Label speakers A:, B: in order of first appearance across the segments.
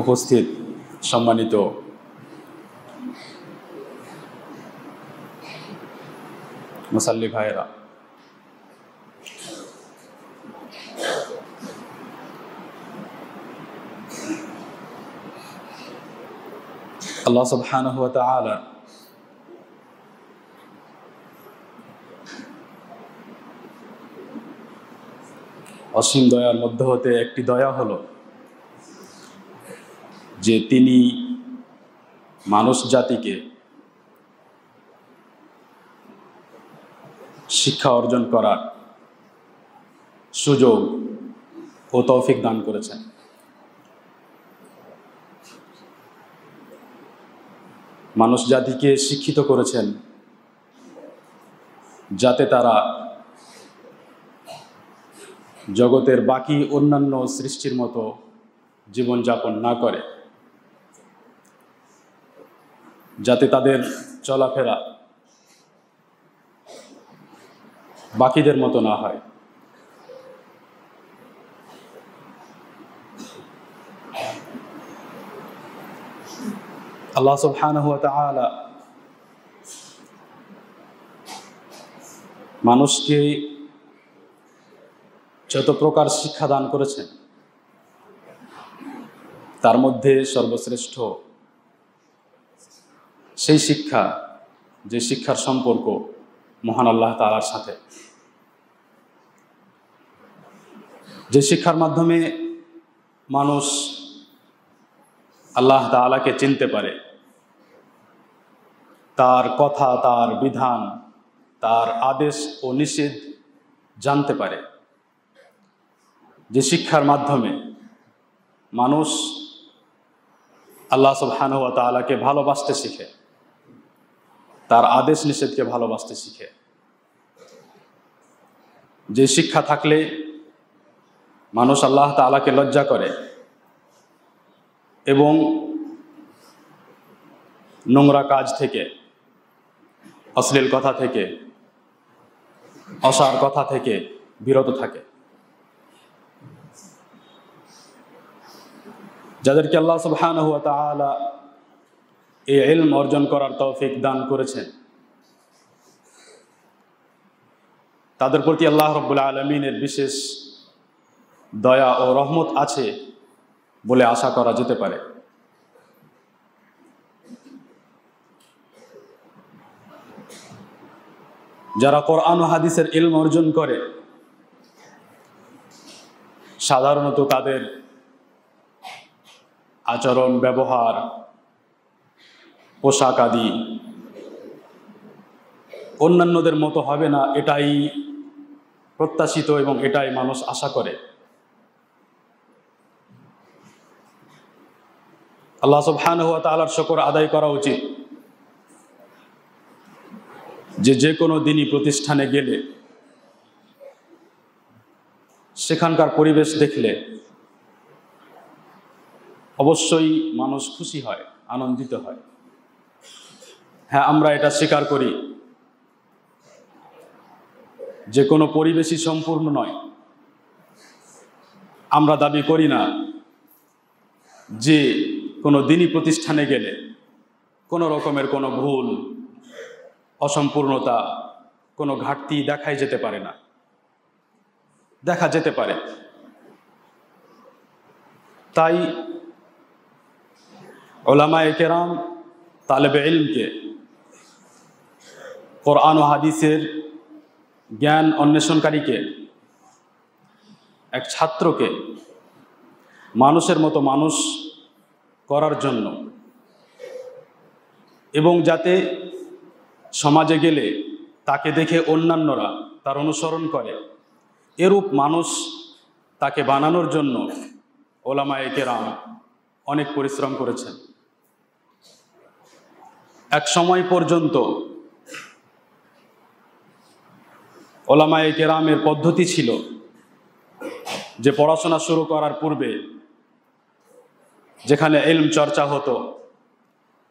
A: উপস্থিত সম্মানিত মুসাল্লি ভাইয়েরা, আল্লাহ সুবহানাহু ওয়া তাআলা অসীম দয়ার মধ্যে হতে একটি দয়া হলো যে তিনি মানুষ জাতিকে শিক্ষা অর্জন করার সুযোগ ও তৌফিক দান করেছেন। মানুষ জাতিকে শিক্ষিত করেছেন যাতে তারা জগতের বাকি অন্যান্য সৃষ্টির মতো জীবনযাপন না করে, যাতে তাদের চলাফেরা বাকিদের মতো না হয়। আল্লাহ সুবহানাহু ওয়া তাআলা মানুষকে যত প্রকার শিক্ষা দান করেছেন তার মধ্যে সর্বশ্রেষ্ঠ সেই শিক্ষা যে শিক্ষার সম্পর্ক মহান আল্লাহ তাআলার সাথে, যে শিক্ষার মাধ্যমে মানুষ আল্লাহ তাআলাকে চিনতে পারে, তার কথা, তার বিধান, তার আদেশ ও নিষেধ জানতে পারে, যে শিক্ষার মাধ্যমে মানুষ আল্লাহ সুবহানাহু ওয়া তাআলাকে ভালোবাসতে শিখে, তার আদেশ নিষেধকে ভালোবাসতে শিখে, যে শিক্ষা থাকলে মানুষ আল্লাহ তাআলাকে লজ্জা করে এবং নোংরা কাজ থেকে, অশ্লীল কথা থেকে, অসার কথা থেকে বিরত থাকে। যাদেরকে আল্লাহ সুবহানাহু ওয়া তাআলা এই ইলম অর্জন করার তৌফিক দান করেছেন, তাদের প্রতি আল্লাহ রাব্বুল আলামিনের বিশেষ দয়া ও রহমত আছে বলে আশা করা যেতে পারে। যারা কোরআন ও হাদিসের ইলম অর্জন করে সাধারণত তাদের আচরণ, ব্যবহার, পোশাক আদি অন্যান্যদের মতো হবে না, এটাই প্রত্যাশিত এবং এটাই মানুষ আশা করে। আল্লাহ সুবহানাহু ওয়া তাআলার শুকর আদায় করা উচিত যে কোনো দিনই প্রতিষ্ঠানে গেলে সেখানকার পরিবেশ দেখলে অবশ্যই মানুষ খুশি হয়, আনন্দিত হয়। হ্যাঁ, আমরা এটা স্বীকার করি যে কোনো পরিবেশই সম্পূর্ণ নয়। আমরা দাবি করি না যে কোনো দিনই প্রতিষ্ঠানে গেলে কোনো রকমের কোনো ভুল, অসম্পূর্ণতা, কোনো ঘাটতি দেখাই যেতে পারে না, দেখা যেতে পারে। তাই উলামায়ে কেরাম তালেবে ইলমকে, কোরআন ও হাদিসের জ্ঞান অন্বেষণকারীকে, এক ছাত্রকে মানুষের মতো মানুষ করার জন্য এবং যাতে সমাজে গেলে তাকে দেখে অন্যান্যরা তার অনুসরণ করে, এরূপ মানুষ তাকে বানানোর জন্য উলামায়ে কেরাম অনেক পরিশ্রম করেছেন। এক সময় পর্যন্ত উলামায়ে কেরামের পদ্ধতি ছিল যে পড়াশোনা শুরু করার পূর্বে যেখানে ইলম চর্চা হতো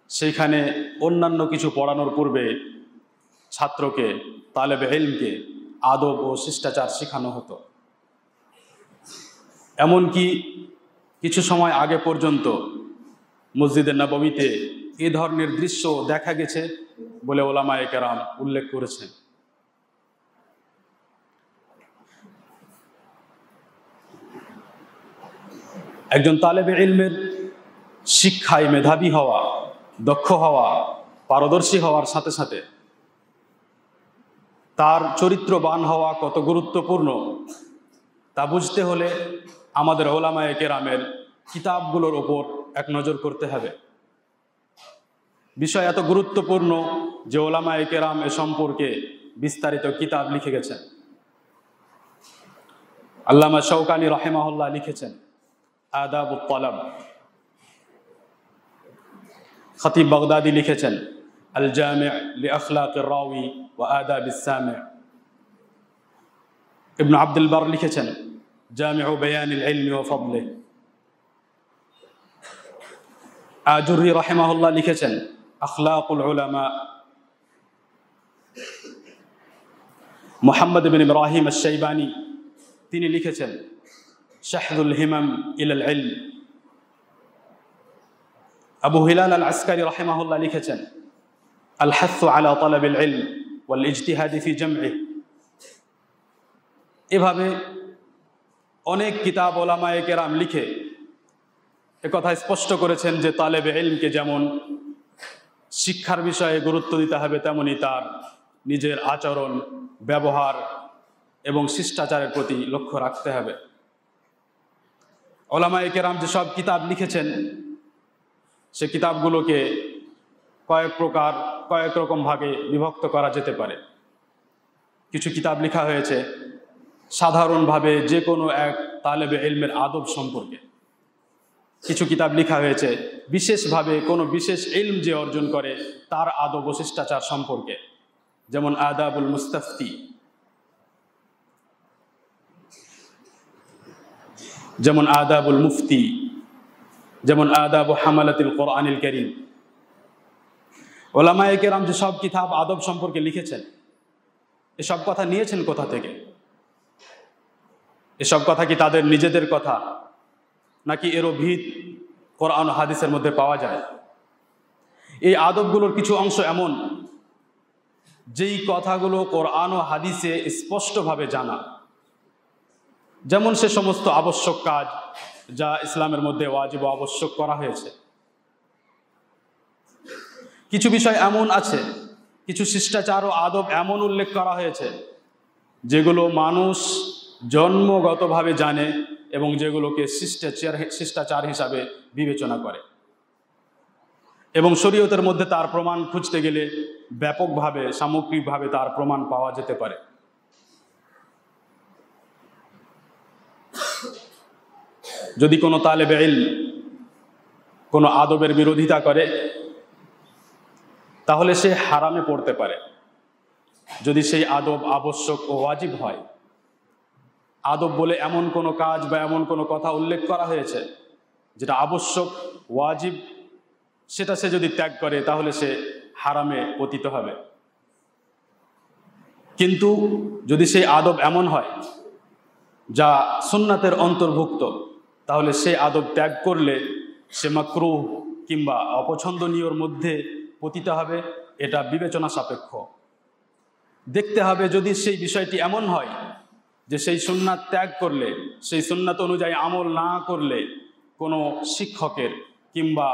A: সেইখানে অন্যান্য কিছু পড়ানোর পূর্বে ছাত্রকে, তালেবে ইলমকে আদব ও শিষ্টাচার শেখানো হতো। এমনকি কিছু সময় আগে পর্যন্ত মসজিদে নববীতে এ ধরনের দৃশ্য দেখা গেছে বলে ওলামায়ে কেরাম উল্লেখ করেছেন। একজন তালেবে ইলমের শিক্ষায় মেধাবী হওয়া, দক্ষ হওয়া, পারদর্শী হওয়ার সাথে সাথে তার চরিত্রবান হওয়া কত গুরুত্বপূর্ণ তা বুঝতে হলে আমাদের ওলামায়ে কেরামের কিতাবগুলোর ওপর এক নজর করতে হবে। বিষয় এত গুরুত্বপূর্ণ যে ওলামায়ে কেরাম এ সম্পর্কে বিস্তারিত কিতাব লিখে গেছেন। আল্লামা শওকানী রাহিমাহুল্লাহ লিখেছেন আদাবুত তালাব, খতিব বাগদাদি লিখেছেন আল জামি' লি আখলাকির রাওয়ি ওয়া আদাবিস সামি', ইবনে আব্দুল বার লিখেছেন জামিউ বায়ানিল ইলমি ওয়া ফাদলিহি, আজুরি রাহিমাহুল্লাহ লিখেছেন আখলাকুল উলামা, মুহাম্মদ ইবনে ইব্রাহিম আশ-শাইবানি তিনি লিখেছেন শাহদুল হিমাম ইলাল ইলম, আবু হিলাল আল আসকারি রাহিমাহুল্লাহ লিখেছেন আল হাসু আলা তালাবিল ইলম ওয়াল ইজতিহাদি ফি জামঈ। এভাবে অনেক কিতাব ওলামায়ে কেরাম লিখে একথা স্পষ্ট করেছেন যে তালেবে ইলমকে যেমন শিক্ষার বিষয়ে গুরুত্ব দিতে হবে, তেমনি তার নিজের আচরণ, ব্যবহার এবং শিষ্টাচারের প্রতি লক্ষ্য রাখতে হবে। ওলামায়ে কেরাম যে সব কিতাব লিখেছেন সে কিতাবগুলোকে কয়েক রকম ভাগে বিভক্ত করা যেতে পারে। কিছু কিতাব লেখা হয়েছে সাধারণভাবে যে কোনো এক তালেবে ইলমের আদব সম্পর্কে, কিছু কিতাব লেখা হয়েছে বিশেষভাবে কোনো বিশেষ ইলম যে অর্জন করে তার আদব ও শিষ্টাচার সম্পর্কে, যেমন আদাবুল মুস্তাফতি, যেমন আদাবুল মুফতি, যেমন আদাবু হামালাতিল কোরআনিল কারীম। ওলামায়ে কেরাম যে সব কিতাব আদব সম্পর্কে লিখেছেন এসব কথা নিয়েছেন কোথা থেকে? এসব কথা কি তাদের নিজেদের কথা, নাকি এরও ভিত কোরআন ও হাদিসের মধ্যে পাওয়া যায়? এই আদবগুলোর কিছু অংশ এমন যেই কথাগুলো কোরআন ও হাদিসে স্পষ্টভাবে জানা, যেমন সে সমস্ত আবশ্যক কাজ যা ইসলামের মধ্যে ওয়াজিব ও আবশ্যক করা হয়েছে। কিছু বিষয় এমন আছে, কিছু শিষ্টাচার ও আদব এমন উল্লেখ করা হয়েছে যেগুলো মানুষ জন্মগতভাবে জানে এবং যেগুলোকে শিষ্টাচার হিসাবে বিবেচনা করে, এবং শরীয়তের মধ্যে তার প্রমাণ খুঁজতে গেলে ব্যাপকভাবে সামগ্রিকভাবে তার প্রমাণ পাওয়া যেতে পারে। যদি কোনো তালেবে ইলম কোনো আদবের বিরোধিতা করে তাহলে সে হারামে পড়তে পারে। যদি সেই আদব আবশ্যক ও ওয়াজিব হয়, আদব বলে এমন কোনো কাজ বা এমন কোনো কথা উল্লেখ করা হয়েছে যেটা আবশ্যক, ওয়াজিব, সেটা সে যদি ত্যাগ করে তাহলে সে হারামে পতিত হবে। কিন্তু যদি সেই আদব এমন হয় যা সুন্নাতের অন্তর্ভুক্ত, তাহলে সে আদব ত্যাগ করলে সে মাকরুহ কিংবা অপছন্দনীয়র মধ্যে পতিত হবে। এটা বিবেচনা সাপেক্ষ। দেখতে হবে যদি সেই বিষয়টি এমন হয় যে সেই সুন্নাত ত্যাগ করলে, সেই সুন্নাত অনুযায়ী আমল না করলে কোনো শিক্ষকের কিংবা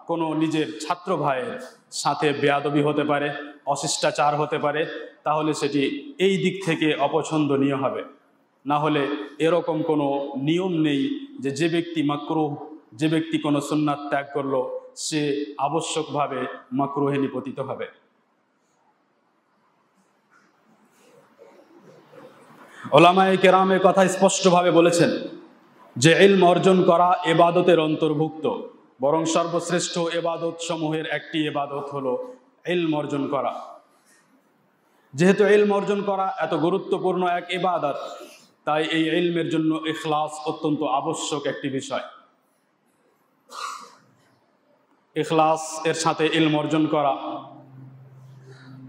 A: কোনো নিজের ছাত্র ভাইয়ের সাথে বেয়াদবি হতে পারে, অশিষ্টাচার হতে পারে, তাহলে সেটি এই দিক থেকে অপছন্দনীয় হবে। না হলে এরকম কোনো নিয়ম নেই যে ব্যক্তি মাকরুহ, যে ব্যক্তি কোনো সুন্নাত ত্যাগ করলো সে আবশ্যকভাবে মাকরুহে নিপতিত হবে। ওলামায়ে কেরামের কথা স্পষ্টভাবে বলেছেন যে ইলম অর্জন করা ইবাদতের অন্তর্ভুক্ত, বরং সর্বশ্রেষ্ঠ ইবাদত সমূহের একটি ইবাদত হলো ইলম অর্জন করা। যেহেতু ইলম অর্জন করা এত গুরুত্বপূর্ণ এক ইবাদত, তাই এই ইলমের জন্য ইখলাস অত্যন্ত আবশ্যক একটি বিষয়। ইখলাস এর সাথে ইলম অর্জন করা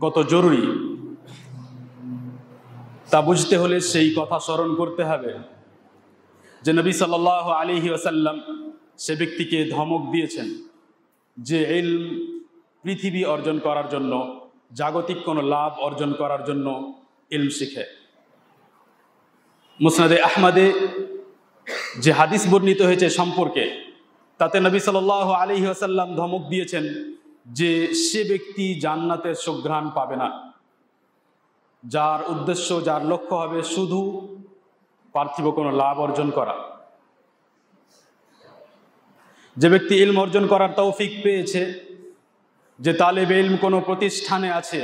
A: কত জরুরি তা বুঝতে হলে সেই কথা স্মরণ করতে হবে যে নবী সাল্লাল্লাহু আলাইহি ওয়াসাল্লাম সে ব্যক্তিকে ধমক দিয়েছেন যে ইলম পৃথিবী অর্জন করার জন্য, জাগতিক কোনো লাভ অর্জন করার জন্য ইলম শিখে। মুসনাদে আহমদে যে হাদিস বর্ণিত হয়েছে সম্পর্কে, তাতে নবী সাল্লাল্লাহু আলাইহি ওয়াসাল্লাম ধমক দিয়েছেন যে সে ব্যক্তি জান্নাতের সুঘ্রাণ পাবে না, যার উদ্দেশ্য, যার লক্ষ্য হবে শুধু পার্থিব কোনো লাভ অর্জন করা। যে ব্যক্তি ইলম অর্জন করার তৌফিক পেয়েছে, যে তালেবে ইলম কোনো প্রতিষ্ঠানে আছে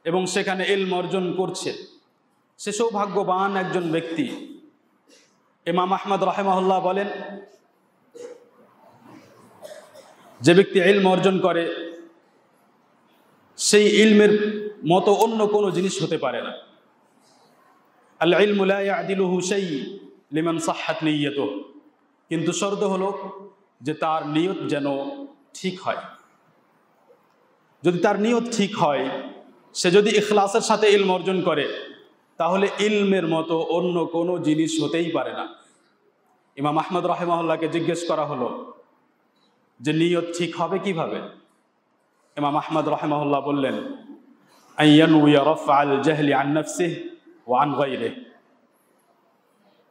A: এবং সেখানে ইলম অর্জন করছে, সে সৌভাগ্যবান একজন ব্যক্তি। ইমাম আহমদ রাহিমাহুল্লাহ বলেন, যে ব্যক্তি ইলম অর্জন করে সেই ইলমের মতো অন্য কোনো জিনিস হতে পারে না। আল ইলমু লা ইয়াদিলুহু শাই লিমান সাহহাত নিয়্যাতুহু, কিন্তু শর্ত হলো যে তার নিয়ত যেন ঠিক হয়। যদি তার নিয়ত ঠিক হয়, সে যদি ইখলাসের সাথে ইলম অর্জন করে, তাহলে ইলমের মতো অন্য কোনো জিনিস হতেই পারে না। ইমাম আহমদ রাহিমাহুল্লাহকে জিজ্ঞেস করা হলো যে নিয়ত ঠিক হবে কিভাবে? ইমাম আহমদ রাহিমাহুল্লাহ বললেন, আইয়ানউয়া রাফআল জাহলি আন নাফসিহি ওয়া আন গায়রিহি।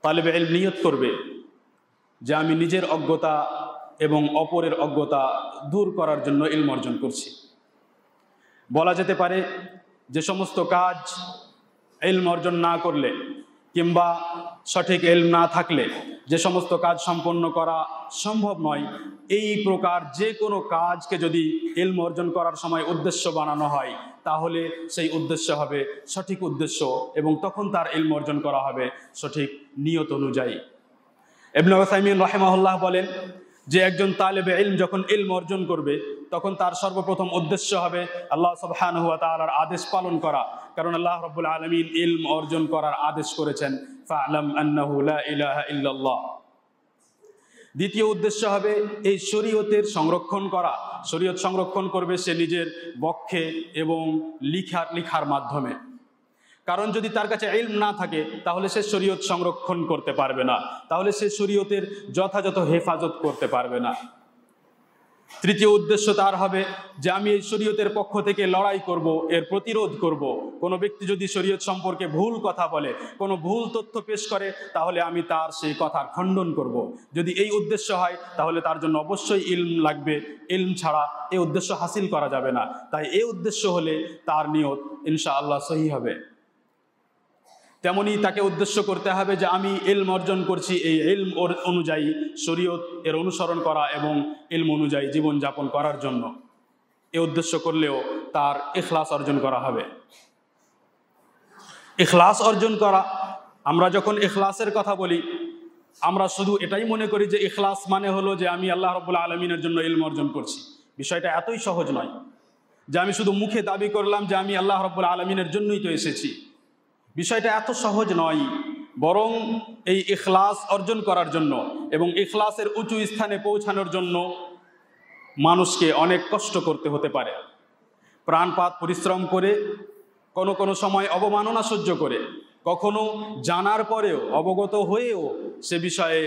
A: তালেবে ইলম নিয়ত করবে যে আমি নিজের অজ্ঞতা এবং অপরের অজ্ঞতা দূর করার জন্য ইলম অর্জন করছি। বলা যেতে পারে যে সমস্ত কাজ ইলম অর্জন না করলে কিংবা সঠিক ইলম না থাকলে যে সমস্ত কাজ সম্পন্ন করা সম্ভব নয়, এই প্রকার যে কোনো কাজকে যদি ইলম অর্জন করার সময় উদ্দেশ্য বানানো হয়, তাহলে সেই উদ্দেশ্য হবে সঠিক উদ্দেশ্য এবং তখন তার ইলম অর্জন করা হবে সঠিক নিয়ত অনুযায়ী। ইবনে উসাইমিন রাহিমাহুল্লাহ বলেন যে একজন তালেবে ইলম যখন ইলম অর্জন করবে, তখন তার সর্বপ্রথম উদ্দেশ্য হবে আল্লাহ সুবহানাহু ওয়া তাআলার আদেশ পালন করা, কারণ আল্লাহ রাব্বুল আলামিন ইলম অর্জন করার আদেশ করেছেন, ফা'লাম আন্নাহু লা ইলাহা ইল্লাল্লাহ। দ্বিতীয় উদ্দেশ্য হবে এই শরীয়তের সংরক্ষণ করা। শরীয়ত সংরক্ষণ করবে সে নিজের বক্ষে এবং লিখার মাধ্যমে, কারণ যদি তার কাছে ইলম না থাকে তাহলে সে শরীয়ত সংরক্ষণ করতে পারবে না, তাহলে সে শরীয়তের যথাযথ হেফাজত করতে পারবে না। তৃতীয় উদ্দেশ্য তার হবে যে আমি এই শরীয়তের পক্ষ থেকে লড়াই করব, এর প্রতিরোধ করব। কোনো ব্যক্তি যদি শরীয়ত সম্পর্কে ভুল কথা বলে, কোনো ভুল তথ্য পেশ করে, তাহলে আমি তার সেই কথার খণ্ডন করব। যদি এই উদ্দেশ্য হয় তাহলে তার জন্য অবশ্যই ইলম লাগবে, ইলম ছাড়া এই উদ্দেশ্য হাসিল করা যাবে না। তাই এই উদ্দেশ্য হলে তার নিয়ত ইনশাআল্লাহ সহি হবে। তেমনি তাকে উদ্দেশ্য করতে হবে যে আমি ইলম অর্জন করছি, এই ইলম অনুযায়ী শরীয়ত এর অনুসরণ করা এবং ইলম অনুযায়ী জীবনযাপন করার জন্য। এই উদ্দেশ্য করলেও তার ইখলাস অর্জন করা হবে। ইখলাস অর্জন করা, আমরা যখন ইখলাসের কথা বলি, আমরা শুধু এটাই মনে করি যে ইখলাস মানে হলো যে আমি আল্লাহ রাব্বুল আলামিনের জন্য ইলম অর্জন করছি। বিষয়টা এতই সহজ নয় যে আমি শুধু মুখে দাবি করলাম যে আমি আল্লাহ রাব্বুল আলামিনের জন্যই তো এসেছি। বিষয়টা এত সহজ নয়, বরং এই ইখলাস অর্জন করার জন্য এবং ইখলাসের উঁচু স্থানে পৌঁছানোর জন্য মানুষকে অনেক কষ্ট করতে হতে পারে। প্রাণপাত পরিশ্রম করে, কোনো সময় অবমাননা সহ্য করে, কখনো জানার পরেও, অবগত হয়েও সে বিষয়ে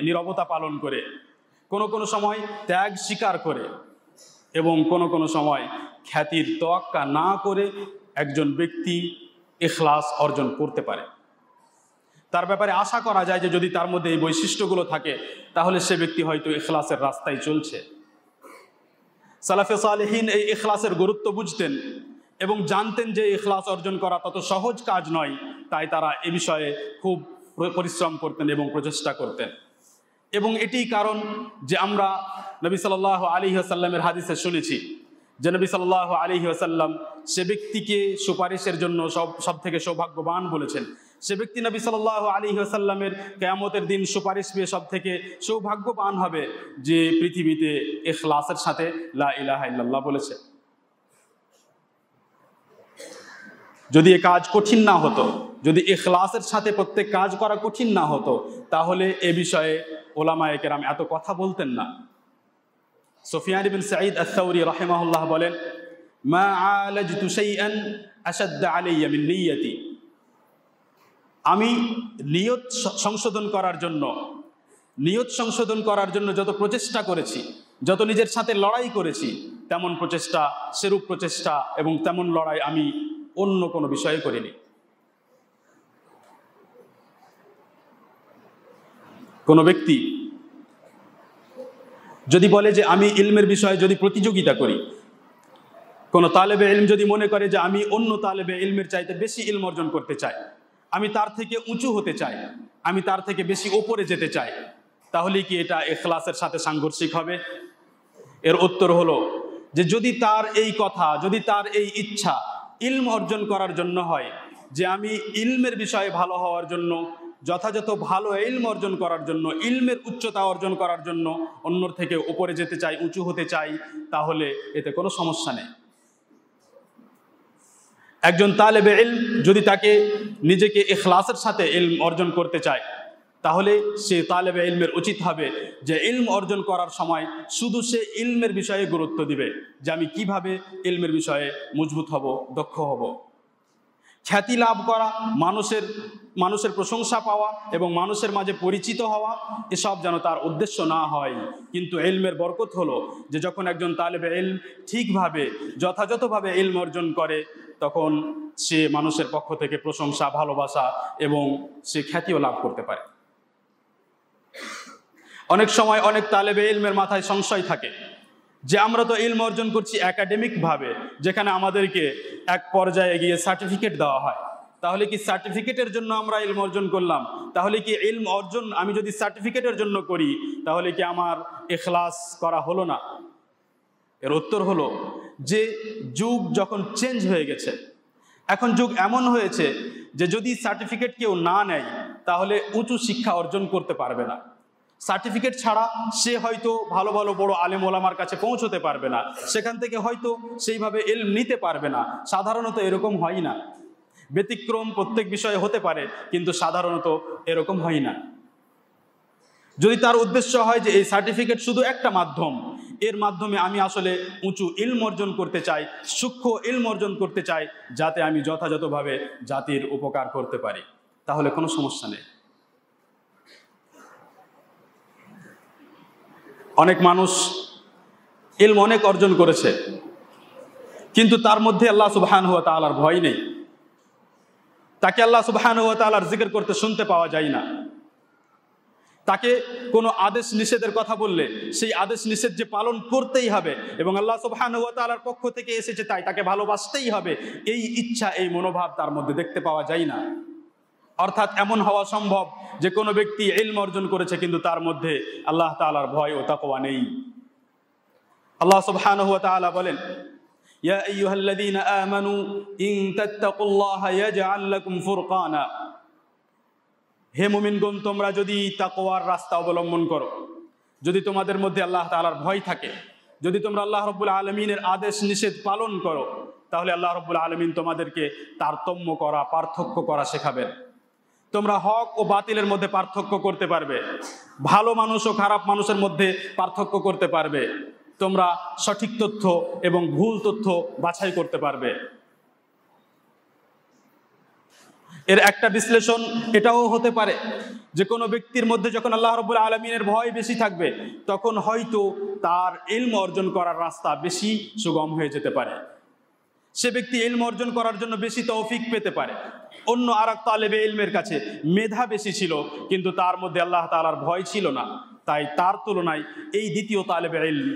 A: নীরবতা পালন করে, কোনো সময় ত্যাগ স্বীকার করে এবং কোনো সময় খ্যাতির তোয়াক্কা না করে একজন ব্যক্তি ইখলাস অর্জন করতে পারে। তার ব্যাপারে আশা করা যায় যে যদি তার মধ্যে এই বৈশিষ্ট্যগুলো থাকে তাহলে সে ব্যক্তি হয়তো ইখলাসের রাস্তায় চলছে। সালাফে সালেহিন এই ইখলাসের গুরুত্ব বুঝতেন এবং জানতেন যে ইখলাস অর্জন করা তত সহজ কাজ নয়, তাই তারা এ বিষয়ে খুব পরিশ্রম করতেন এবং প্রচেষ্টা করতেন। এবং এটি কারণ যে আমরা নবী সাল্লাল্লাহু আলাইহি ওয়াসাল্লামের হাদিসে শুনেছি যে নবী সাল্লাল্লাহু আলাইহি ওয়াসাল্লাম সে ব্যক্তিকে সুপারিশের জন্য সব থেকে সৌভাগ্যবান বলেছেন। সে ব্যক্তি নবী সাল্লাল্লাহু আলাইহি ওয়াসাল্লামের কিয়ামতের দিন সুপারিশ পেয়ে সব থেকে সৌভাগ্যবান হবে যে পৃথিবীতে ইখলাসের সাথে লা ইলাহা ইল্লাল্লাহ বলেছে। যদি এ কাজ কঠিন না হতো, যদি ইখলাসের সাথে প্রত্যেক কাজ করা কঠিন না হতো, তাহলে এ বিষয়ে উলামায়ে কেরাম এত কথা বলতেন না। সুফিয়ান ইবনে সাঈদ আস-সাউরি রাহিমাহুল্লাহ বলেন, মা আলাজতু শাইআন আশাদ্দ আলাইয়া মিন নিয়্যাতি। আমি নিয়ত সংশোধন করার জন্য নিয়ত সংশোধন করার জন্য যত প্রচেষ্টা করেছি, যত নিজের সাথে লড়াই করেছি, তেমন প্রচেষ্টা, সেরূপ প্রচেষ্টা এবং তেমন লড়াই আমি অন্য কোনো বিষয়ে করিনি। কোনো ব্যক্তি যদি বলে যে আমি ইলমের বিষয়ে যদি প্রতিযোগিতা করি, কোনো তালেবে ইলম যদি মনে করে যে আমি অন্য তালেবে ইলমের চাইতে বেশি ইলম অর্জন করতে চাই, আমি তার থেকে উঁচু হতে চাই, আমি তার থেকে বেশি ওপরে যেতে চাই, তাহলে কি এটা ইখলাসের সাথে সাংঘর্ষিক হবে? এর উত্তর হলো যে যদি তার এই কথা, যদি তার এই ইচ্ছা ইলম অর্জন করার জন্য হয়, যে আমি ইলমের বিষয়ে ভালো হওয়ার জন্য, যথাযথ ভালো ইলম অর্জন করার জন্য, ইলমের উচ্চতা অর্জন করার জন্য অন্যর থেকে উপরে যেতে চাই, উঁচু হতে চাই, তাহলে এতে কোনো সমস্যা নেই। একজন তালেবে ইলম যদি তাকে নিজেকে ইখলাসের সাথে ইলম অর্জন করতে চায়, তাহলে সে তালেবে ইলমের উচিত হবে যে ইলম অর্জন করার সময় শুধু সে ইলমের বিষয়ে গুরুত্ব দিবে, যে আমি কিভাবে ইলমের বিষয়ে মজবুত হব, দক্ষ হব। খ্যাতি লাভ করা, মানুষের প্রশংসা পাওয়া এবং মানুষের মাঝে পরিচিত হওয়া, এসব যেন তার উদ্দেশ্য না হয়। কিন্তু ইলমের বরকত হলো যে যখন একজন তালেবে ইলম ঠিকভাবে, যথাযথভাবে ইলম অর্জন করে, তখন সে মানুষের পক্ষ থেকে প্রশংসা, ভালোবাসা এবং সে খ্যাতিও লাভ করতে পারে। অনেক সময় অনেক তালেবে ইলমের মাথায় সংশয় থাকে যে আমরা তো ইলম অর্জন করছি একাডেমিকভাবে, যেখানে আমাদেরকে এক পর্যায়ে গিয়ে সার্টিফিকেট দেওয়া হয়, তাহলে কি সার্টিফিকেটের জন্য আমরা ইলম অর্জন করলাম? তাহলে কি ইলম অর্জন আমি যদি সার্টিফিকেটের জন্য করি, তাহলে কি আমার ইখলাস করা হলো না? এর উত্তর হলো যে যুগ যখন চেঞ্জ হয়ে গেছে, এখন যুগ এমন হয়েছে যে যদি সার্টিফিকেট কেউ না নেয়, তাহলে উঁচু শিক্ষা অর্জন করতে পারবে না। সার্টিফিকেট ছাড়া সে হয়তো ভালো ভালো বড় আলেম ওলামার কাছে পৌঁছতে পারবে না, সেখান থেকে হয়তো সেইভাবে ইলম নিতে পারবে না। সাধারণত এরকম হয় না, ব্যতিক্রম প্রত্যেক বিষয়ে হতে পারে, কিন্তু সাধারণত এরকম হয় না। যদি তার উদ্দেশ্য হয় যে এই সার্টিফিকেট শুধু একটা মাধ্যম, এর মাধ্যমে আমি আসলে উঁচু ইলম অর্জন করতে চাই, সূক্ষ্ম ইলম অর্জন করতে চাই, যাতে আমি যথাযথভাবে জাতির উপকার করতে পারি, তাহলে কোনো সমস্যা নেই। অনেক মানুষ ইলম অনেক অর্জন করেছে, কিন্তু তার মধ্যে আল্লাহ সুবহানাহু ওয়া তাআলার ভয় নেই। তাকে আল্লাহ সুবহানাহু ওয়া তাআলার জিকির করতে শুনতে পাওয়া যায় না। তাকে কোনো আদেশ নিষেধের কথা বললে সেই আদেশ নিষেধ যে পালন করতেই হবে এবং আল্লাহ সুবহানাহু ওয়া তাআলার পক্ষ থেকে এসেছে তাই তাকে ভালোবাসতেই হবে, এই ইচ্ছা, এই মনোভাব তার মধ্যে দেখতে পাওয়া যায় না। অর্থাৎ এমন হওয়া সম্ভব যে কোনো ব্যক্তি ইলম অর্জন করেছে কিন্তু তার মধ্যে আল্লাহ তাআলার ভয় ও তাকওয়া নেই। আল্লাহ সুবহানাহু ওয়া তাআলা বলেন, ইয়া আইয়ুহাল্লাযীনা আমানু ইন তাত্তাকুল্লাহা ইয়াজআল লাকুম ফুরকানা। হে মুমিনগণ, তোমরা যদি তাকওয়ার রাস্তা অবলম্বন করো, যদি তোমাদের মধ্যে আল্লাহ তাআলার ভয় থাকে, যদি তোমরা আল্লাহ রাব্বুল আলামিনের আদেশ নিষেধ পালন করো, তাহলে আল্লাহ রাব্বুল আলামিন তোমাদেরকে তারতম্য করা, পার্থক্য করা শেখাবেন। তোমরা হক ও বাতিলের মধ্যে পার্থক্য করতে পারবে, ভালো মানুষ ও খারাপ মানুষের মধ্যে পার্থক্য করতে পারবে, তোমরা সঠিক তথ্য এবং ভুল তথ্য বাছাই করতে পারবে। এর একটা বিশ্লেষণ এটাও হতে পারে যে কোনো ব্যক্তির মধ্যে যখন আল্লাহ রাব্বুল আলামিনের ভয় বেশি থাকবে, তখন হয়তো তার ইলম অর্জন করার রাস্তা বেশি সুগম হয়ে যেতে পারে। সে ব্যক্তি ইলম অর্জন করার জন্য বেশি তৌফিক পেতে পারে। অন্য আরেক তালেবে ইলমের কাছে মেধা বেশি ছিল, কিন্তু তার মধ্যে আল্লাহ তাআলার ভয় ছিল না, তাই তার তুলনায় এই দ্বিতীয় তালেবে ইলম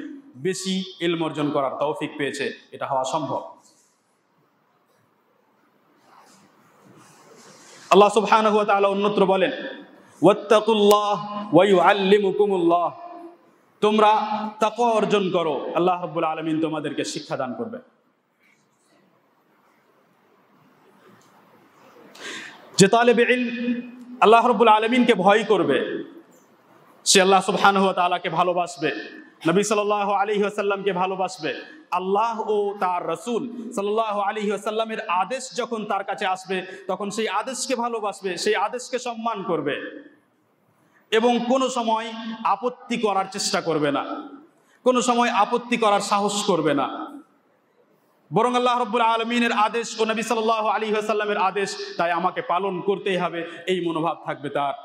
A: বেশি ইলম অর্জন করার তৌফিক পেয়েছে। এটা হওয়া সম্ভব। আল্লাহ সুবহানাহু ওয়া তাআলা অন্যত্র বলেন, ওয়াত্তাকুল্লাহ ওয়া ইউআল্লিমুকুমুল্লাহ। তোমরা তাকওয়া অর্জন করো, আল্লাহ রাব্বুল আলামিন তোমাদেরকে শিক্ষা দান করবে। যে তালেবে ইলম আল্লাহ রাব্বুল আলামিনকে ভয় করবে, সে আল্লাহ সুবহানাহু ওয়া তাআলাকে ভালোবাসবে, নবী সাল্লাল্লাহু আলাইহি ওয়াসাল্লামকে ভালোবাসবে। আল্লাহ ও তার রাসূল সাল্লাল্লাহু আলাইহি ওয়াসাল্লামের আদেশ যখন তার কাছে আসবে, তখন সেই আদেশকে ভালোবাসবে, সেই আদেশকে সম্মান করবে এবং কোনো সময় আপত্তি করার চেষ্টা করবে না, কোনো সময় আপত্তি করার সাহস করবে না। বরং আল্লাহ রাব্বুল আলামিনের আদেশ ও নবী সাল্লাল্লাহু আলাইহি ওয়াসাল্লামের আদেশ, তাই আমাকে পালন করতেই হবে, এই মনোভাব থাকবে তার।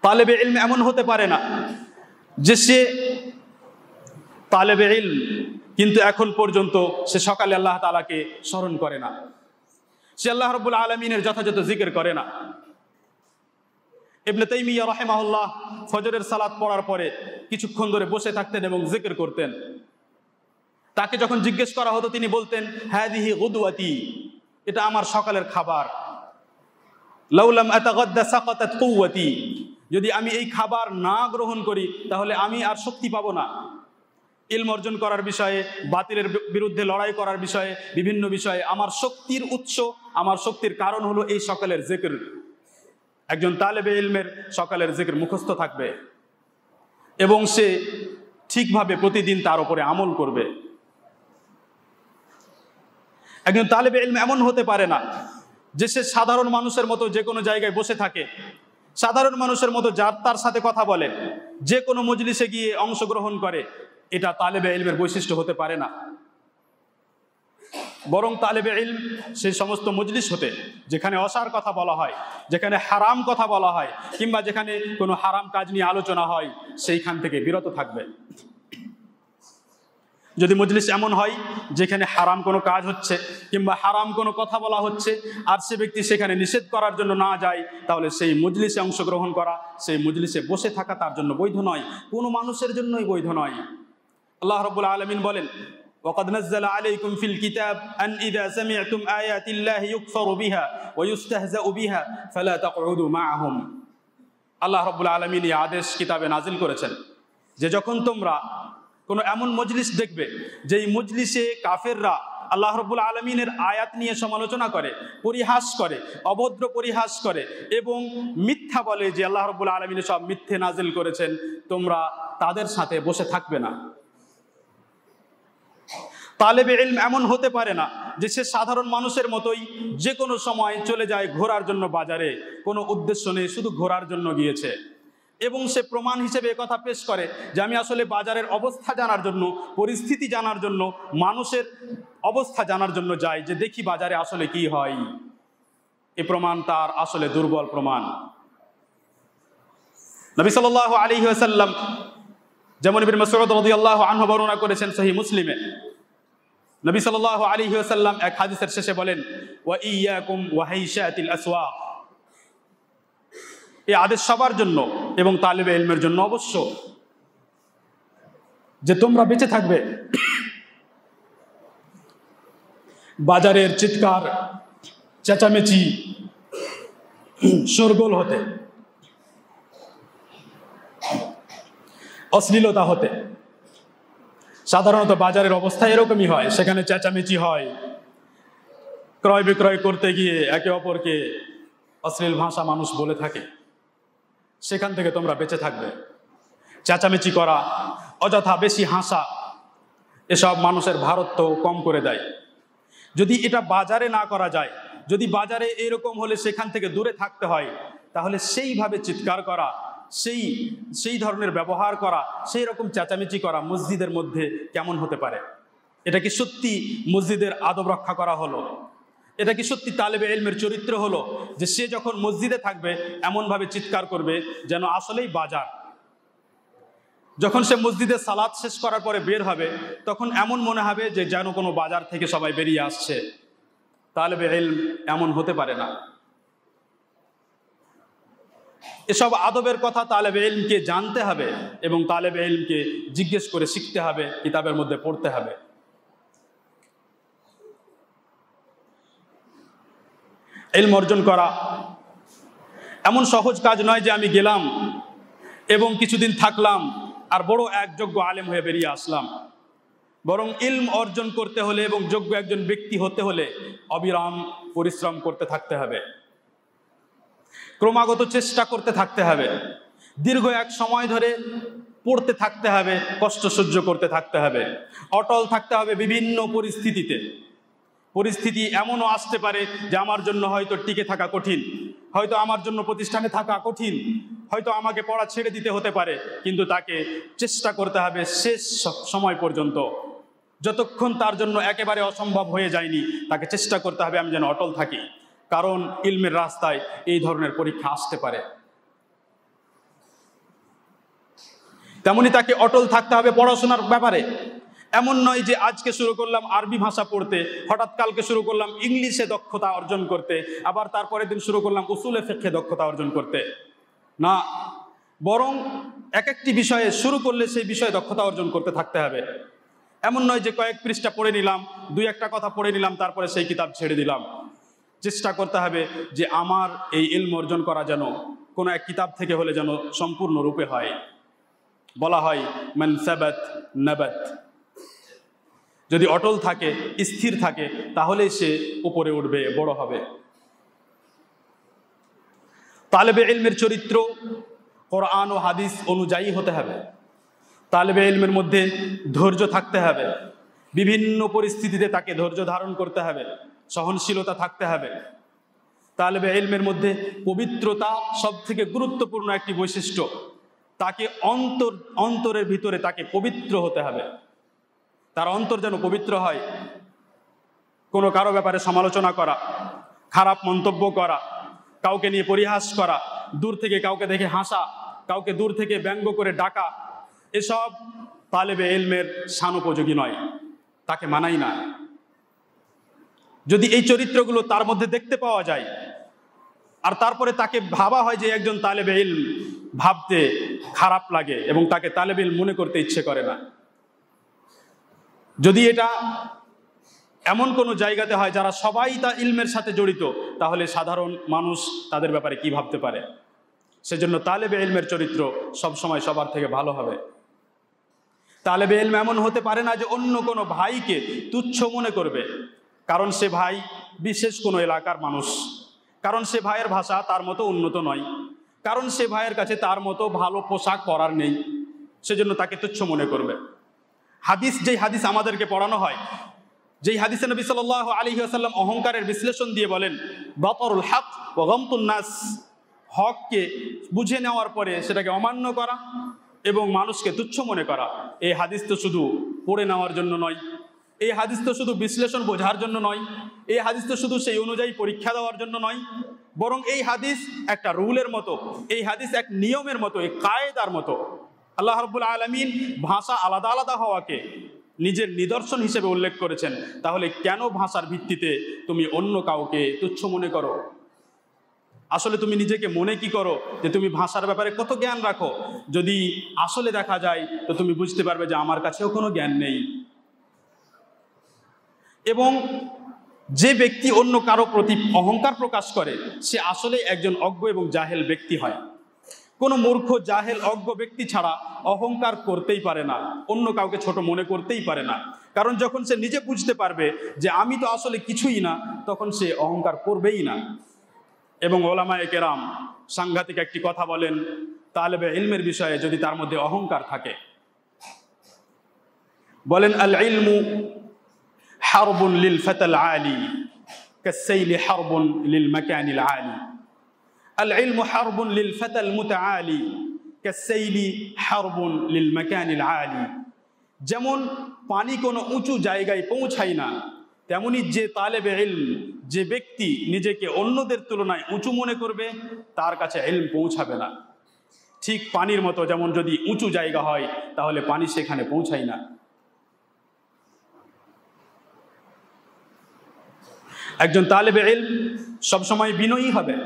A: তালেবে ইলম এমন হতে পারে না যে সে তালেবে ইলম কিন্তু এখন পর্যন্ত সে সকালে আল্লাহ তাআলাকে স্মরণ করে না, সে আল্লাহ রাব্বুল আলামিনের যথাযথ জিকির করে না। ইবনে তাইমিয়া রাহিমাহুল্লাহ ফজরের সালাত পড়ার পরে কিছুক্ষণ ধরে বসে থাকতেন এবং জিকির করতেন। তাকে যখন জিজ্ঞেস করা হতো তিনি বলতেন, হাদিহি গুদওয়াতি, এটা আমার সকালের খাবার। লাউলাম আতাগাদ্দা সাকাতাত কুওয়াতি, যদি আমি এই খাবার না গ্রহণ করি তাহলে আমি আর শক্তি পাবো না। ইলম অর্জন করার বিষয়ে, বাতিলের বিরুদ্ধে লড়াই করার বিষয়ে, বিভিন্ন বিষয়ে আমার শক্তির উৎস, আমার শক্তির কারণ হলো এই সকালের জিকির। একজন তালেবে ইলমের সকালের জিকির মুখস্থ থাকবে এবং সে ঠিকভাবে প্রতিদিন তার উপরে আমল করবে। একজন তালেবে ইলম এমন হতে পারে না যে সে সাধারণ মানুষের মতো যে কোনো জায়গায় বসে থাকে, সাধারণ মানুষের মতো যার তার সাথে কথা বলে, যে কোনো মজলিসে গিয়ে অংশগ্রহণ করে। এটা তালেবে ইলমের বৈশিষ্ট্য হতে পারে না। বরং তালেবে ইলম সেই সমস্ত মজলিস হতে যেখানে অসার কথা বলা হয়, যেখানে হারাম কথা বলা হয়, কিংবা যেখানে কোনো হারাম কাজ নিয়ে আলোচনা হয়, সেইখান থেকে বিরত থাকবে। যদি মজলিস এমন হয় যেখানে হারাম কোনো কাজ হচ্ছে কিংবা হারাম কোনো কথা বলা হচ্ছে আর সে ব্যক্তি সেখানে নিষেধ করার জন্য না যায়, তাহলে সেই মজলিসে অংশগ্রহণ করা, সেই মজলিসে বসে থাকা তার জন্য বৈধ নয়, কোনো মানুষের জন্যই বৈধ নয়। আল্লাহ রাব্বুল আলামিন বলেন, ওয়াকাদ নাযালা আলাইকুম ফিল কিতাব আন ইযা সামি'তুম আয়াতিল্লাহি ইউকফারু বিহা ওয়া ইউস্তাহজাউ বিহা ফালা তাকউদু মা'আহুম। আল্লাহ রাব্বুল আলামিন এই আদেশ কিতাবে নাজিল করেছেন যে যখন তোমরা কোনো এমন মজলিস দেখবে যেই মজলিসে কাফেররা আল্লাহ রাব্বুল আলামিনের আয়াত নিয়ে সমালোচনা করে, পরিহাস করে, অভদ্র পরিহাস করে এবং মিথ্যা বলে যে আল্লাহ রাব্বুল আলামিন সব মিথ্যে নাজিল করেছেন, তোমরা তাদের সাথে বসে থাকবে না। তালেবে ইলম এমন হতে পারে না যে সে সাধারণ মানুষের মতোই যে কোনো সময় চলে যায় ঘোরার জন্য বাজারে, কোনো উদ্দেশ্য নেই, শুধু ঘোরার জন্য গিয়েছে এবং সে প্রমাণ হিসেবে কথা পেশ করে যে আমি আসলে বাজারের অবস্থা জানার জন্য, পরিস্থিতি জানার জন্য, মানুষের অবস্থা জানার জন্য যাই, যে দেখি বাজারে আসলে কি হয়। এই প্রমাণ তার আসলে দুর্বল প্রমাণ। নবী সাল্লাল্লাহু আলাইহি ওয়াসাল্লাম যেমন ইবনে মাসউদ রাদিয়াল্লাহু আনহু বর্ণনা করেছেন সহিহ মুসলিমে, নবী সাল্লাল্লাহু আলাইহি ওয়াসাল্লাম এক হাদিসের শেষে বলেন, ওয়া ইয়াকুম ওয়া হাইশাতিল আসওয়াক। এই আদেশ সবার জন্য এবং তালেবে ইলমের জন্য অবশ্য, যে তোমরা বেঁচে থাকবে বাজারের চিৎকার, চেঁচামেচি, শোরগোল হতে, অশ্লীলতা হতে। সাধারণত বাজারের অবস্থা এরকমই হয়, সেখানে চেঁচামেচি হয়, ক্রয় বিক্রয় করতে গিয়ে একে অপরকে অশ্লীল ভাষা মানুষ বলে থাকে। সেখান থেকে তোমরা বেঁচে থাকবে। চেঁচামেচি করা, অযথা বেশি হাসা, এসব মানুষের ভারত্ব কম করে দেয়। যদি এটা বাজারে না করা যায়, যদি বাজারে এরকম হলে সেখান থেকে দূরে থাকতে হয়, তাহলে সেইভাবে চিৎকার করা, সেই ধরনের ব্যবহার করা, সেই রকম চেঁচামেচি করা মসজিদের মধ্যে কেমন হতে পারে? এটা কি সত্যি মসজিদের আদব রক্ষা করা হলো? এটা কি সত্যি তালেবে ইলমের চরিত্র হলো যে সে যখন মসজিদে থাকবে এমনভাবে চিৎকার করবে যেন আসলেই বাজার? যখন সে মসজিদে সালাত শেষ করার পরে বের হবে তখন এমন মনে হবে যে যেন কোনো বাজার থেকে সবাই বেরিয়ে আসছে। তালেবে ইলম এমন হতে পারে না। এসব আদবের কথা তালেবে ইলমকে জানতে হবে এবং তালেবে ইলমকে জিজ্ঞেস করে শিখতে হবে, কিতাবের মধ্যে পড়তে হবে। ইলম অর্জন করা এমন সহজ কাজ নয় যে আমি গেলাম এবং কিছুদিন থাকলাম আর বড় এক যোগ্য আলেম হয়ে বেরিয়ে আসলাম। বরং ইলম অর্জন করতে হলে এবং যোগ্য একজন ব্যক্তি হতে হলে অবিরাম পরিশ্রম করতে থাকতে হবে, ক্রমাগত চেষ্টা করতে থাকতে হবে, দীর্ঘ এক সময় ধরে পড়তে থাকতে হবে, কষ্ট সহ্য করতে থাকতে হবে, অটল থাকতে হবে বিভিন্ন পরিস্থিতিতে। পরিস্থিতি এমনও আসতে পারে যে আমার জন্য হয়তো টিকে থাকা কঠিন, হয়তো আমার জন্য প্রতিষ্ঠানে থাকা কঠিন, হয়তো আমাকে পড়া ছেড়ে দিতে হতে পারে, কিন্তু তাকে চেষ্টা করতে হবে শেষ সময় পর্যন্ত। যতক্ষণ তার জন্য একেবারে অসম্ভব হয়ে যায়নি তাকে চেষ্টা করতে হবে আমি যেন অটল থাকি, কারণ ইলমের রাস্তায় এই ধরনের পরীক্ষা আসতে পারে। তেমনি তাকে অটল থাকতে হবে পড়াশোনার ব্যাপারে। এমন নয় যে আজকে শুরু করলাম আরবি ভাষা পড়তে, হঠাৎ কালকে শুরু করলাম ইংলিশে দক্ষতা অর্জন করতে, আবার তারপরের দিন শুরু করলাম উসুলে ফিকহে দক্ষতা অর্জন করতে। না, বরং এক একটি বিষয়ে শুরু করলে সেই বিষয়ে দক্ষতা অর্জন করতে থাকতে হবে। এমন নয় যে কয়েক পৃষ্ঠা পড়ে নিলাম, দুই একটা কথা পড়ে নিলাম, তারপরে সেই কিতাব ছেড়ে দিলাম। চেষ্টা করতে হবে যে আমার এই ইলম অর্জন করা যেন কোনো এক কিতাব থেকে হলে যেন সম্পূর্ণরূপে হয়। বলা হয় মান সাবাত নাবাত, যদি অটল থাকে, স্থির থাকে, তাহলেই সে উপরে উঠবে, বড় হবে। তালেবে ইলমের চরিত্র কোরআন ও হাদিস অনুযায়ী হতে হবে। তালেবে ইলমের মধ্যে ধৈর্য থাকতে হবে, বিভিন্ন পরিস্থিতিতে তাকে ধৈর্য ধারণ করতে হবে, সহনশীলতা থাকতে হবে। তালেবে ইলমের মধ্যে পবিত্রতা সব থেকে গুরুত্বপূর্ণ একটি বৈশিষ্ট্য। তাকে অন্তরের ভিতরে তাকে পবিত্র হতে হবে, তার অন্তর যেন পবিত্র হয়। কোনো কারো ব্যাপারে সমালোচনা করা, খারাপ মন্তব্য করা, কাউকে নিয়ে পরিহাস করা, দূর থেকে কাউকে দেখে হাসা, কাউকে দূর থেকে ব্যঙ্গ করে ডাকা, এসব তালেবে ইলমের শানোপযোগী নয়, তাকে মানাই না। যদি এই চরিত্রগুলো তার মধ্যে দেখতে পাওয়া যায় আর তারপরে তাকে ভাবা হয় যে একজন তালেবে ইলম, ভাবতে খারাপ লাগে এবং তাকে তালেবে ইলম মনে করতে ইচ্ছে করে না। যদি এটা এমন কোনো জায়গাতে হয় যারা সবাই তা ইলমের সাথে জড়িত, তাহলে সাধারণ মানুষ তাদের ব্যাপারে কি ভাবতে পারে? সেজন্য তালেবে ইলমের চরিত্র সবসময় সবার থেকে ভালো হবে। তালেবে ইলম এমন হতে পারে না যে অন্য কোনো ভাইকে তুচ্ছ মনে করবে, কারণ সে ভাই বিশেষ কোনো এলাকার মানুষ, কারণ সে ভাইয়ের ভাষা তার মতো উন্নত নয়, কারণ সে ভাইয়ের কাছে তার মতো ভালো পোশাক পরার নেই, সেজন্য তাকে তুচ্ছ মনে করবে। হাদিস, যেই হাদিস আমাদেরকে পড়ানো হয়, যেই হাদিসে নবী সাল্লাল্লাহু আলাইহি ওয়াসাল্লাম অহংকারের বিশ্লেষণ দিয়ে বলেন বাতরুল হক ওয়া গামতুন নাস, হককে বুঝে নেওয়ার পরে সেটাকে অমান্য করা এবং মানুষকে তুচ্ছ মনে করা। এই হাদিস তো শুধু পড়ে নেওয়ার জন্য নয়, এই হাদিস তো শুধু বিশ্লেষণ বোঝার জন্য নয়, এই হাদিস তো শুধু সেই অনুযায়ী পরীক্ষা দেওয়ার জন্য নয়, বরং এই হাদিস একটা রুলের মতো, এই হাদিস এক নিয়মের মতো, এক কায়েদার মতো। আল্লাহ রাব্বুল আলামিন ভাষা আলাদা আলাদা হওয়াকে নিজের নিদর্শন হিসেবে উল্লেখ করেছেন। তাহলে কেন ভাষার ভিত্তিতে তুমি অন্য কাউকে তুচ্ছ মনে করো? আসলে তুমি নিজেকে মনে কি করো যে তুমি ভাষার ব্যাপারে কত জ্ঞান রাখো? যদি আসলে দেখা যায় তো তুমি বুঝতে পারবে যে আমার কাছেও কোনো জ্ঞান নেই। এবং যে ব্যক্তি অন্য কারো প্রতি অহংকার প্রকাশ করে সে আসলে একজন অজ্ঞ এবং জাহেল ব্যক্তি হয়। কোনো মূর্খ, জাহেল, অজ্ঞ ব্যক্তি ছাড়া অহংকার করতেই পারে না, অন্য কাউকে ছোট মনে করতেই পারে না। কারণ যখন সে নিজে বুঝতে পারবে যে আমি তো আসলে কিছুই না, তখন সে অহংকার করবেই না। এবং ওলামায়ে কেরাম সাংঘাতিক একটি কথা বলেন তালেবে ইলমের বিষয়ে, যদি তার মধ্যে অহংকার থাকে। বলেন আল ইলমু হারবুন লিল ফাতাল আলী কাসাইলি হারবুন লিল মাকানিল আলী। আল ইলমু হারবুন লিল ফাতাল মুতাআলি কাসাইলি হারবুন লিল মাকানিল আলী। যেমন পানি কোনো উঁচু জায়গায় পৌঁছায় না, তেমনি যে তালেবে ইলম, যে ব্যক্তি নিজেকে অন্যদের তুলনায় উঁচু মনে করবে, তার কাছে ইলম পৌঁছাবে না। ঠিক পানির মতো, যেমন যদি উঁচু জায়গা হয় তাহলে পানি সেখানে পৌঁছায় না। একজন তালেবে ইলম সবসময় বিনয়ী হবে,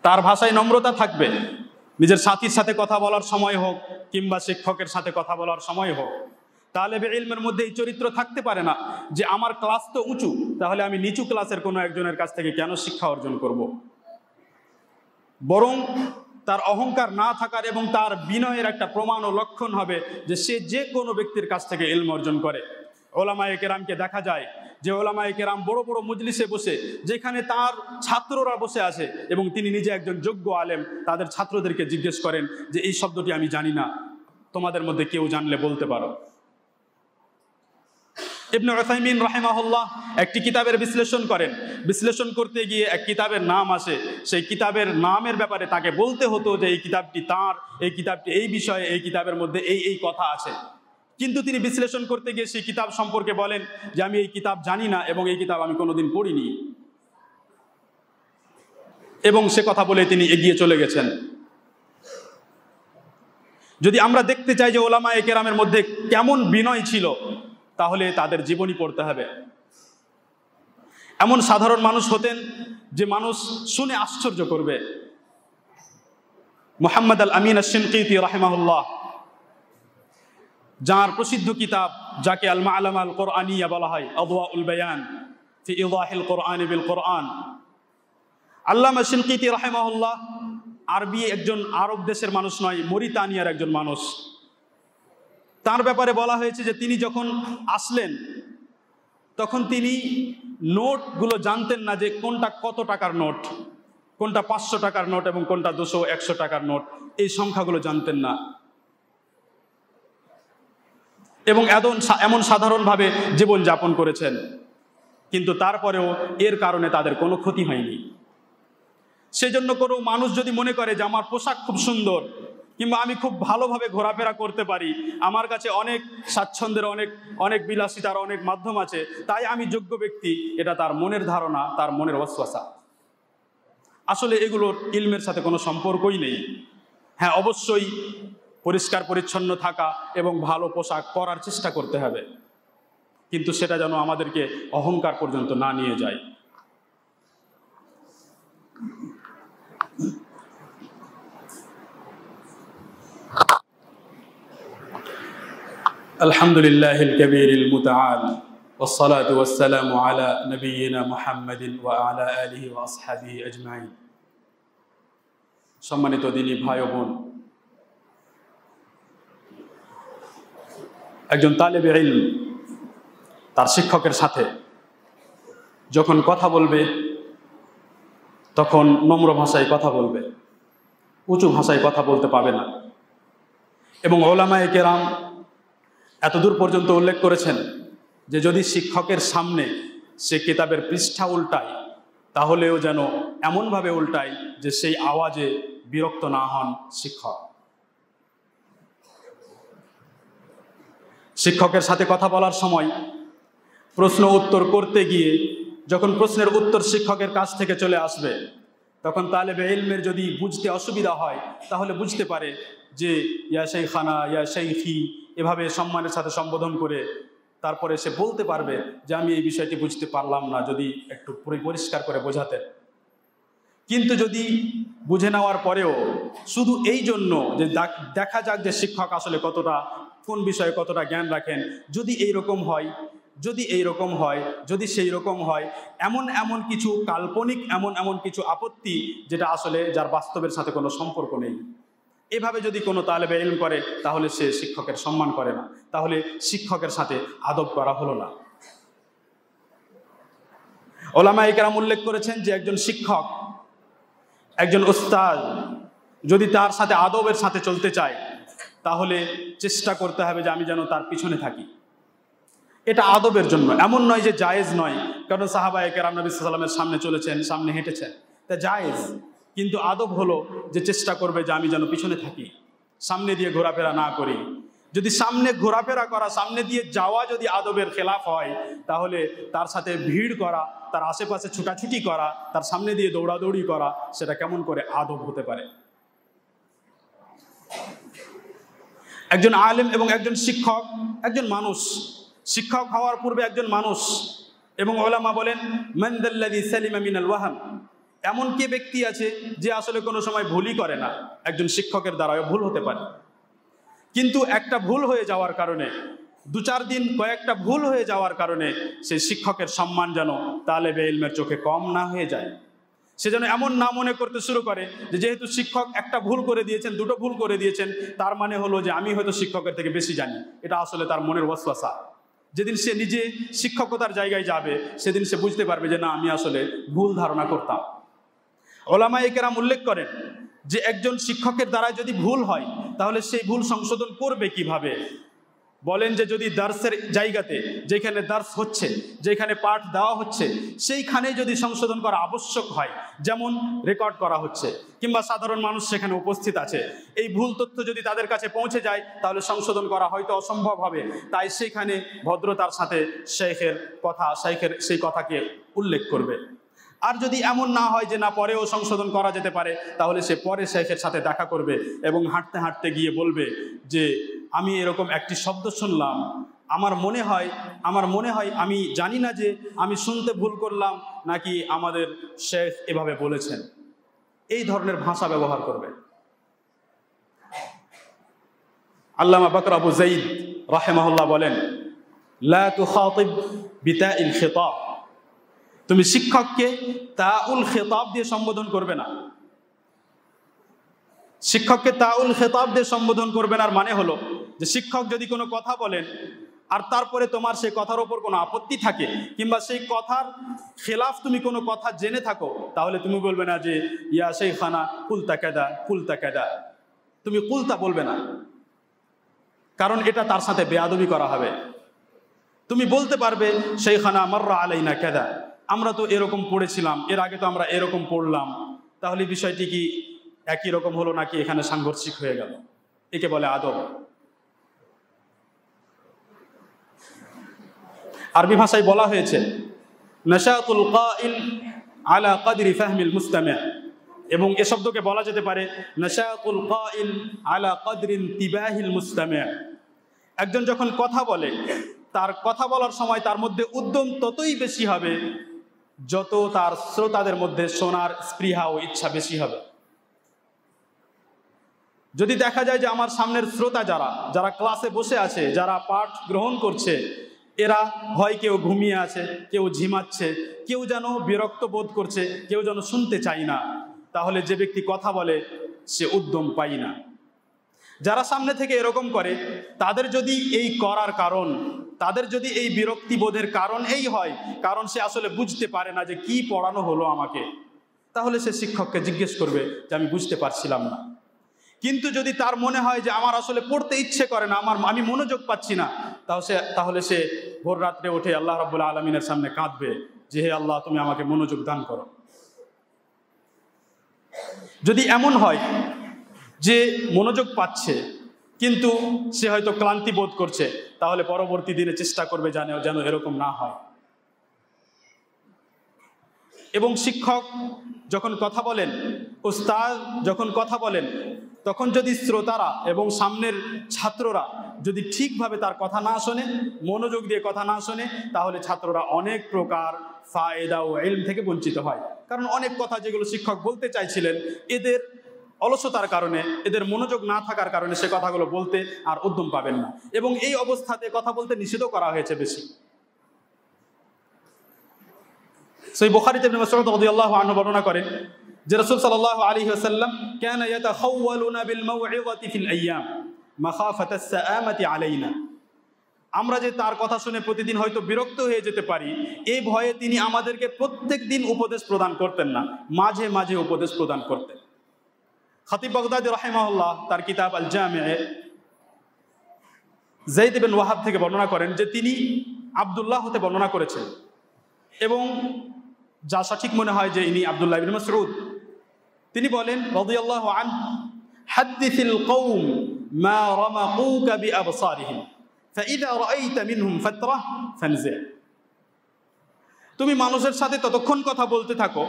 A: তার ভাষায় নম্রতা থাকবে, নিজের সাথীর সাথে কথা বলার সময় হোক কিংবা শিক্ষকের সাথে কথা বলার সময় হোক। তালেবে ইলমের মধ্যে এই চরিত্র থাকতে পারে না যে আমার ক্লাস তো উঁচু, তাহলে আমি নিচু ক্লাসের কোনো একজনের কাছ থেকে কেন শিক্ষা অর্জন করব। বরং তার অহংকার না থাকার এবং তার বিনয়ের একটা প্রমাণ ও লক্ষণ হবে যে সে যে কোনো ব্যক্তির কাছ থেকে ইলম অর্জন করে। ওলামায়ে কেরামকে দেখা যায় যে ওলামায়ে কেরাম বড় বড় মজলিসে বসে, যেখানে তার ছাত্ররা বসে আছে এবং তিনি নিজে একজন যোগ্য আলেম, তাদের ছাত্রদেরকে জিজ্ঞেস করেন যে এই শব্দটি আমি জানি না, তোমাদের মধ্যে কেউ জানলে বলতে পারো। ইবনে উসাইমিন রাহিমাহুল্লাহ একটি কিতাবের বিশ্লেষণ করেন, বিশ্লেষণ করতে গিয়ে এক কিতাবের নাম আসে, সেই কিতাবের নামের ব্যাপারে তাকে বলতে হতো যে এই কিতাবটি তাঁর, এই কিতাবটি এই বিষয়ে, এই কিতাবের মধ্যে এই কথা আছে। কিন্তু তিনি বিশ্লেষণ করতে গিয়ে সেই কিতাব সম্পর্কে বলেন যে আমি এই কিতাব জানি না এবং এই কিতাব আমি কোনোদিন পড়িনি, এবং সে কথা বলে তিনি এগিয়ে চলে গেছেন। যদি আমরা দেখতে চাই যে ওলামায়ে কেরামের মধ্যে কেমন বিনয় ছিল, তাহলে তাদের জীবনী পড়তে হবে। এমন সাধারণ মানুষ হতেন যে মানুষ শুনে আশ্চর্য করবে। মুহাম্মদ আল আমিন আশ-শিনকিতি রাহিমাহুল্লাহ, যার প্রসিদ্ধ কিতাব যাকে আল মা'লামা আল কোরআনিয়া বলা হয়, আদওয়াউল বায়ান ফি ইদাহিল কোরআন বিল কোরআন, আল্লামা শিনকিতি রাহিমাহুল্লাহ আরবি একজন আরব দেশের মানুষ নয়, মরিতানিয়ার একজন মানুষ। তার ব্যাপারে বলা হয়েছে যে তিনি যখন আসলেন তখন তিনি নোটগুলো জানতেন না, যে কোনটা কত টাকার নোট, কোনটা 500 টাকার নোট এবং কোনটা 200, 100 টাকার নোট, এই সংখ্যাগুলো জানতেন না। এবং এমন সাধারণভাবে জীবন যাপন করেছেন, কিন্তু তারপরেও এর কারণে তাদের কোনো ক্ষতি হয়নি। সেজন্য কোনো মানুষ যদি মনে করে যে আমার পোশাক খুব সুন্দর, কিংবা আমি খুব ভালোভাবে ঘোরাফেরা করতে পারি, আমার কাছে অনেক স্বাচ্ছন্দ্যের অনেক বিলাসিতার অনেক মাধ্যম আছে, তাই আমি যোগ্য ব্যক্তি, এটা তার মনের ধারণা, তার মনের ওয়াসওয়াসা। আসলে এগুলোর ইলমের সাথে কোনো সম্পর্কই নেই। হ্যাঁ, অবশ্যই পরিষ্কার পরিচ্ছন্ন থাকা এবং ভালো পোশাক পরার চেষ্টা করতে হবে, কিন্তু সেটা যেন আমাদেরকে অহংকার পর্যন্ত না নিয়ে যায়। আলহামদুলিল্লাহিল কাবীরিল মুতাআল ওয়াসসালাতু ওয়াসসালামু আলা নবিয়িনা মুহাম্মাদিন ওয়া আলা আলিহি ওয়া আসহাবিহি আজমাইন। সম্মানিত দিনী ভাই ও বোন, একজন তালেবে ইলম তার শিক্ষকের সাথে যখন কথা বলবে তখন নম্র ভাষায় কথা বলবে, উঁচু ভাষায় কথা বলতে পাবে না। এবং উলামায়ে কেরাম এতদূর পর্যন্ত উল্লেখ করেছেন যে যদি শিক্ষকের সামনে সে কিতাবের পৃষ্ঠা উল্টায়, তাহলেও যেন এমনভাবে উল্টায় যে সেই আওয়াজে বিরক্ত না হন শিক্ষক। শিক্ষকের সাথে কথা বলার সময় প্রশ্ন উত্তর করতে গিয়ে যখন প্রশ্নের উত্তর শিক্ষকের কাছ থেকে চলে আসবে, তখন তালেবে ইলমের যদি বুঝতে অসুবিধা হয়, তাহলে বুঝতে পারে যে ইয়া শাইখানা, ইয়া শাইখি, এভাবে সম্মানের সাথে সম্বোধন করে তারপরে সে বলতে পারবে যে আমি এই বিষয়টি বুঝতে পারলাম না, যদি একটু পরিষ্কার করে বোঝাতেন। কিন্তু যদি বুঝে নেওয়ার পরেও শুধু এই জন্য যে দেখা যাক যে শিক্ষক আসলে কোন বিষয়ে কতটা জ্ঞান রাখেন, যদি এইরকম হয়, যদি সেই রকম হয়, এমন কিছু কাল্পনিক, এমন কিছু আপত্তি যেটা আসলে যার বাস্তবের সাথে কোনো সম্পর্ক নেই, এভাবে যদি কোনো তালেবে ইলম করে, তাহলে সে শিক্ষকের সম্মান করে না, তাহলে শিক্ষকের সাথে আদব করা হলো না। উলামায়ে কেরাম উল্লেখ করেছেন যে একজন শিক্ষক, একজন উস্তাদ যদি তার সাথে আদবের সাথে চলতে চায়, তাহলে চেষ্টা করতে হবে যে আমি যেন তার পিছনে থাকি। এটা আদবের জন্য, এমন নয় যে জায়েজ নয়, কারণ সাহাবায়ে কেরাম নবী সাল্লাল্লাহু আলাইহি ওয়াসাল্লামের সামনে চলেছেন, সামনে হেঁটেছেন, তা জায়েজ। কিন্তু আদব হলো যে চেষ্টা করবে যে আমি যেন পিছনে থাকি, সামনে দিয়ে ঘোরাফেরা না করি। যদি সামনে ঘোরাফেরা করা, সামনে দিয়ে যাওয়া যদি আদবের খেলাফ হয়, তাহলে তার সাথে ভিড় করা, তার আশেপাশে ছুটাছুটি করা, তার সামনে দিয়ে দৌড়াদৌড়ি করা, সেটা কেমন করে আদব হতে পারে? একজন আলেম এবং একজন শিক্ষক, একজন মানুষ, শিক্ষক হওয়ার পূর্বে একজন মানুষ। এবং উলামা বলেন মান যাল্লাযী সালিমা মিনাল ওয়াহাম, এমন কে ব্যক্তি আছে যে আসলে কোনো সময় ভুলই করে না? একজন শিক্ষকের দ্বারাও ভুল হতে পারে, কিন্তু একটা ভুল হয়ে যাওয়ার কারণে, 2-4 দিন কয়েকটা ভুল হয়ে যাওয়ার কারণে সেই শিক্ষকের সম্মান যেন তালেবে ইলমের চোখে কম না হয়ে যায়। সে যেন এমন না মনে করতে শুরু করে যে যেহেতু শিক্ষক একটা ভুল করে দিয়েছেন, 2টো ভুল করে দিয়েছেন, তার মানে হলো যে আমি হয়তো শিক্ষকের থেকে বেশি জানি। এটা আসলে তার মনের ওয়াসওয়াসা। যেদিন সে নিজে শিক্ষকতার জায়গায় যাবে, সেদিন সে বুঝতে পারবে যে না, আমি আসলে ভুল ধারণা করতাম। উলামায়ে কেরাম উল্লেখ করেন যে একজন শিক্ষকের দ্বারা যদি ভুল হয়, তাহলে সেই ভুল সংশোধন করবে কিভাবে? বলেন যে যদি দার্সের জায়গাতে, যেখানে দার্স হচ্ছে, যেখানে পাঠ দেওয়া হচ্ছে, সেইখানে যদি সংশোধন করা আবশ্যক হয়, যেমন রেকর্ড করা হচ্ছে কিংবা সাধারণ মানুষ সেখানে উপস্থিত আছে, এই ভুল তথ্য যদি তাদের কাছে পৌঁছে যায়, তাহলে সংশোধন করা হয়তো অসম্ভব হবে। তাই সেখানে ভদ্রতার সাথে শেখের সেই কথাকে উল্লেখ করবে। আর যদি এমন না হয় যে না পরেও সংশোধন করা যেতে পারে, তাহলে সে পরে শেখের সাথে দেখা করবে এবং হাঁটতে হাঁটতে গিয়ে বলবে যে আমি এরকম একটি শব্দ শুনলাম, আমার মনে হয় আমি জানি না যে আমি শুনতে ভুল করলাম নাকি আমাদের শেখ এভাবে বলেছেন। এই ধরনের ভাষা ব্যবহার করবে। আল্লামা বকর আবু যায়েদ রাহিমাহুল্লাহ বলেন, লা তুখাতিব বিতাইল খিতাব, তুমি শিক্ষককে তাউল খিতাব দিয়ে সম্বোধন করবে না। শিক্ষককে তাউল খিতাব দিয়ে সম্বোধন করবে না, আর মানে হলো যে শিক্ষক যদি কোনো কথা বলেন আর তারপরে তোমার সেই কথার উপর কোনো আপত্তি থাকে কিংবা সেই কথার খেলাফ তুমি কোনো কথা জেনে থাকো, তাহলে তুমি বলবে না যে ইয়া শাইখানা কুলতা কাদা, তুমি কুলতা বলবে না, কারণ এটা তার সাথে বেয়াদবি করা হবে। তুমি বলতে পারবে শাইখানা মাররা আলাইনা কাদা, আমরা তো এরকম পড়েছিলাম, এর আগে তো আমরা এরকম পড়লাম, তাহলে বিষয়টি কি একই রকম হলো নাকি এখানে সাংঘর্ষিক হয়ে গেল? একে বলে আদব। আরবি ভাষায় বলা হয়েছে নাশাতুল কাইল আলা কদরি ফাহমিল মুস্তামি', এবং এ শব্দকে বলা যেতে পারে নাশাতুল কাইল আলা কদরি ইনতিবাহিল মুস্তামি'। একজন যখন কথা বলে, তার কথা বলার সময় তার মধ্যে উদ্যম ততই বেশি হবে যত তার শ্রোতাদের মধ্যে শোনার স্পৃহা ও ইচ্ছা বেশি হবে। যদি দেখা যায় যে আমার সামনের শ্রোতা যারা ক্লাসে বসে আছে, যারা পাঠ গ্রহণ করছে, এরা হয় কেউ ঘুমিয়ে আছে, কেউ ঝিমাচ্ছে, কেউ যেন বিরক্ত বোধ করছে, কেউ যেন শুনতে চায় না, তাহলে যে ব্যক্তি কথা বলে সে উদ্যম পায় না। যারা সামনে থেকে এরকম করে, তাদের যদি এই করার কারণ, তাদের যদি এই বিরক্তি বোধের কারণ এই হয় কারণ সে আসলে বুঝতে পারে না যে কি পড়ানো হলো আমাকে, তাহলে সে শিক্ষককে জিজ্ঞেস করবে যে আমি বুঝতে পারছিলাম না। কিন্তু যদি তার মনে হয় যে আমার আসলে পড়তে ইচ্ছে করে না, আমি মনোযোগ পাচ্ছি না, তাহলে সে ভোর রাত্রে উঠে আল্লাহ রাব্বুল আলামিনের সামনে কাঁদবে যে হে আল্লাহ, তুমি আমাকে মনোযোগ দান করো। যদি এমন হয় যে মনোযোগ পাচ্ছে কিন্তু সে হয়তো ক্লান্তি বোধ করছে, তাহলে পরবর্তী দিনে চেষ্টা করবে যেন এরকম না হয়। এবং শিক্ষক যখন কথা বলেন, উস্তাদ যখন কথা বলেন, তখন যদি শ্রোতারা এবং সামনের ছাত্ররা যদি ঠিকভাবে তার কথা না শোনে, মনোযোগ দিয়ে কথা না শোনে, তাহলে ছাত্ররা অনেক প্রকার ফায়দা ও ইলম থেকে বঞ্চিত হয়। কারণ অনেক কথা যেগুলো শিক্ষক বলতে চাইছিলেন, এদের অলসতার কারণে, এদের মনোযোগ না থাকার কারণে সে কথাগুলো বলতে আর উদ্যম পাবেন না, এবং এই অবস্থাতে কথা বলতে নিষেধও করা হয়েছে বেশি। সহিহ বুখারীতে ইবনে মাসউদ রাদিয়াল্লাহু আনহু বর্ণনা করেন যে রাসূল সাল্লাল্লাহু আলাইহি ওয়াসাল্লাম কানা ইয়াতাখাওয়ালুনা বিল মাউইযাতি ফিল আইয়াম মাখাফাতাস সাআমাতি আলাইনা, আমরা যে তার কথা শুনে প্রতিদিন হয়তো বিরক্ত হয়ে যেতে পারি, এই ভয়ে তিনি আমাদেরকে প্রত্যেক দিন উপদেশ প্রদান করতেন না, মাঝে মাঝে উপদেশ প্রদান করতেন। খতিব বাগদাদী রাহিমাহুল্লাহ তার কিতাব আল জামি'-এ যায়েদ ইবনে ওয়াহাব থেকে বর্ণনা করেন যে তিনি আব্দুল্লাহ হতে বর্ণনা করেছেন, এবং যা সঠিক মনে হয় যে ইনি আব্দুল্লাহ ইবনে মাসউদ। তিনি বলেন রাদিয়াল্লাহু আনহু, হাদ্দিসিল কওম মা রামাকুকা বিআবসারিহিম ফাইযা রাআইতা মিনহুম ফাতরাহ ফানজি'। তুমি মানুষের সাথে ততক্ষণ কথা বলতে থাকো,